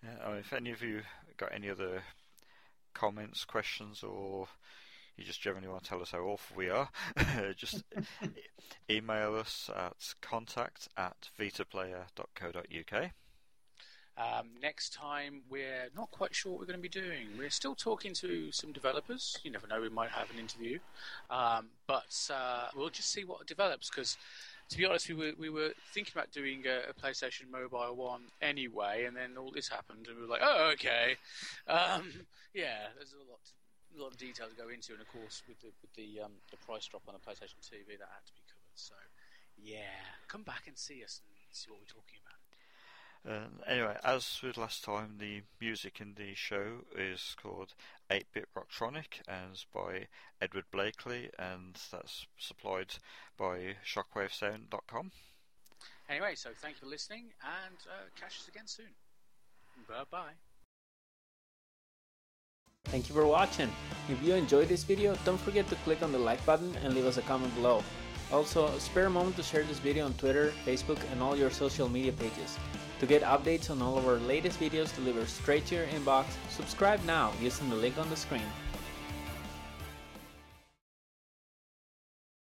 Yeah, if any of you got any other comments, questions, or you just generally want to tell us how awful we are, just email us at contact@vitaplayer.co.uk. Next time, we're not quite sure what we're going to be doing. We're still talking to some developers. You never know, we might have an interview. But we'll just see what develops, because to be honest, we were thinking about doing a PlayStation Mobile 1 anyway, and then all this happened, and we were like, oh, okay. Yeah, there's lot of detail to go into, and of course with the price drop on a PlayStation TV, that had to be covered. So yeah, come back and see us and see what we're talking about. Anyway, as with last time, the music in the show is called 8-Bit Rocktronic and is by Edward Blakely, and that's supplied by shockwavesound.com. Anyway, so thank you for listening, and catch us again soon. Bye-bye. Thank you for watching. If you enjoyed this video, don't forget to click on the like button and leave us a comment below. Also, spare a moment to share this video on Twitter, Facebook, and all your social media pages. To get updates on all of our latest videos delivered straight to your inbox, subscribe now using the link on the screen.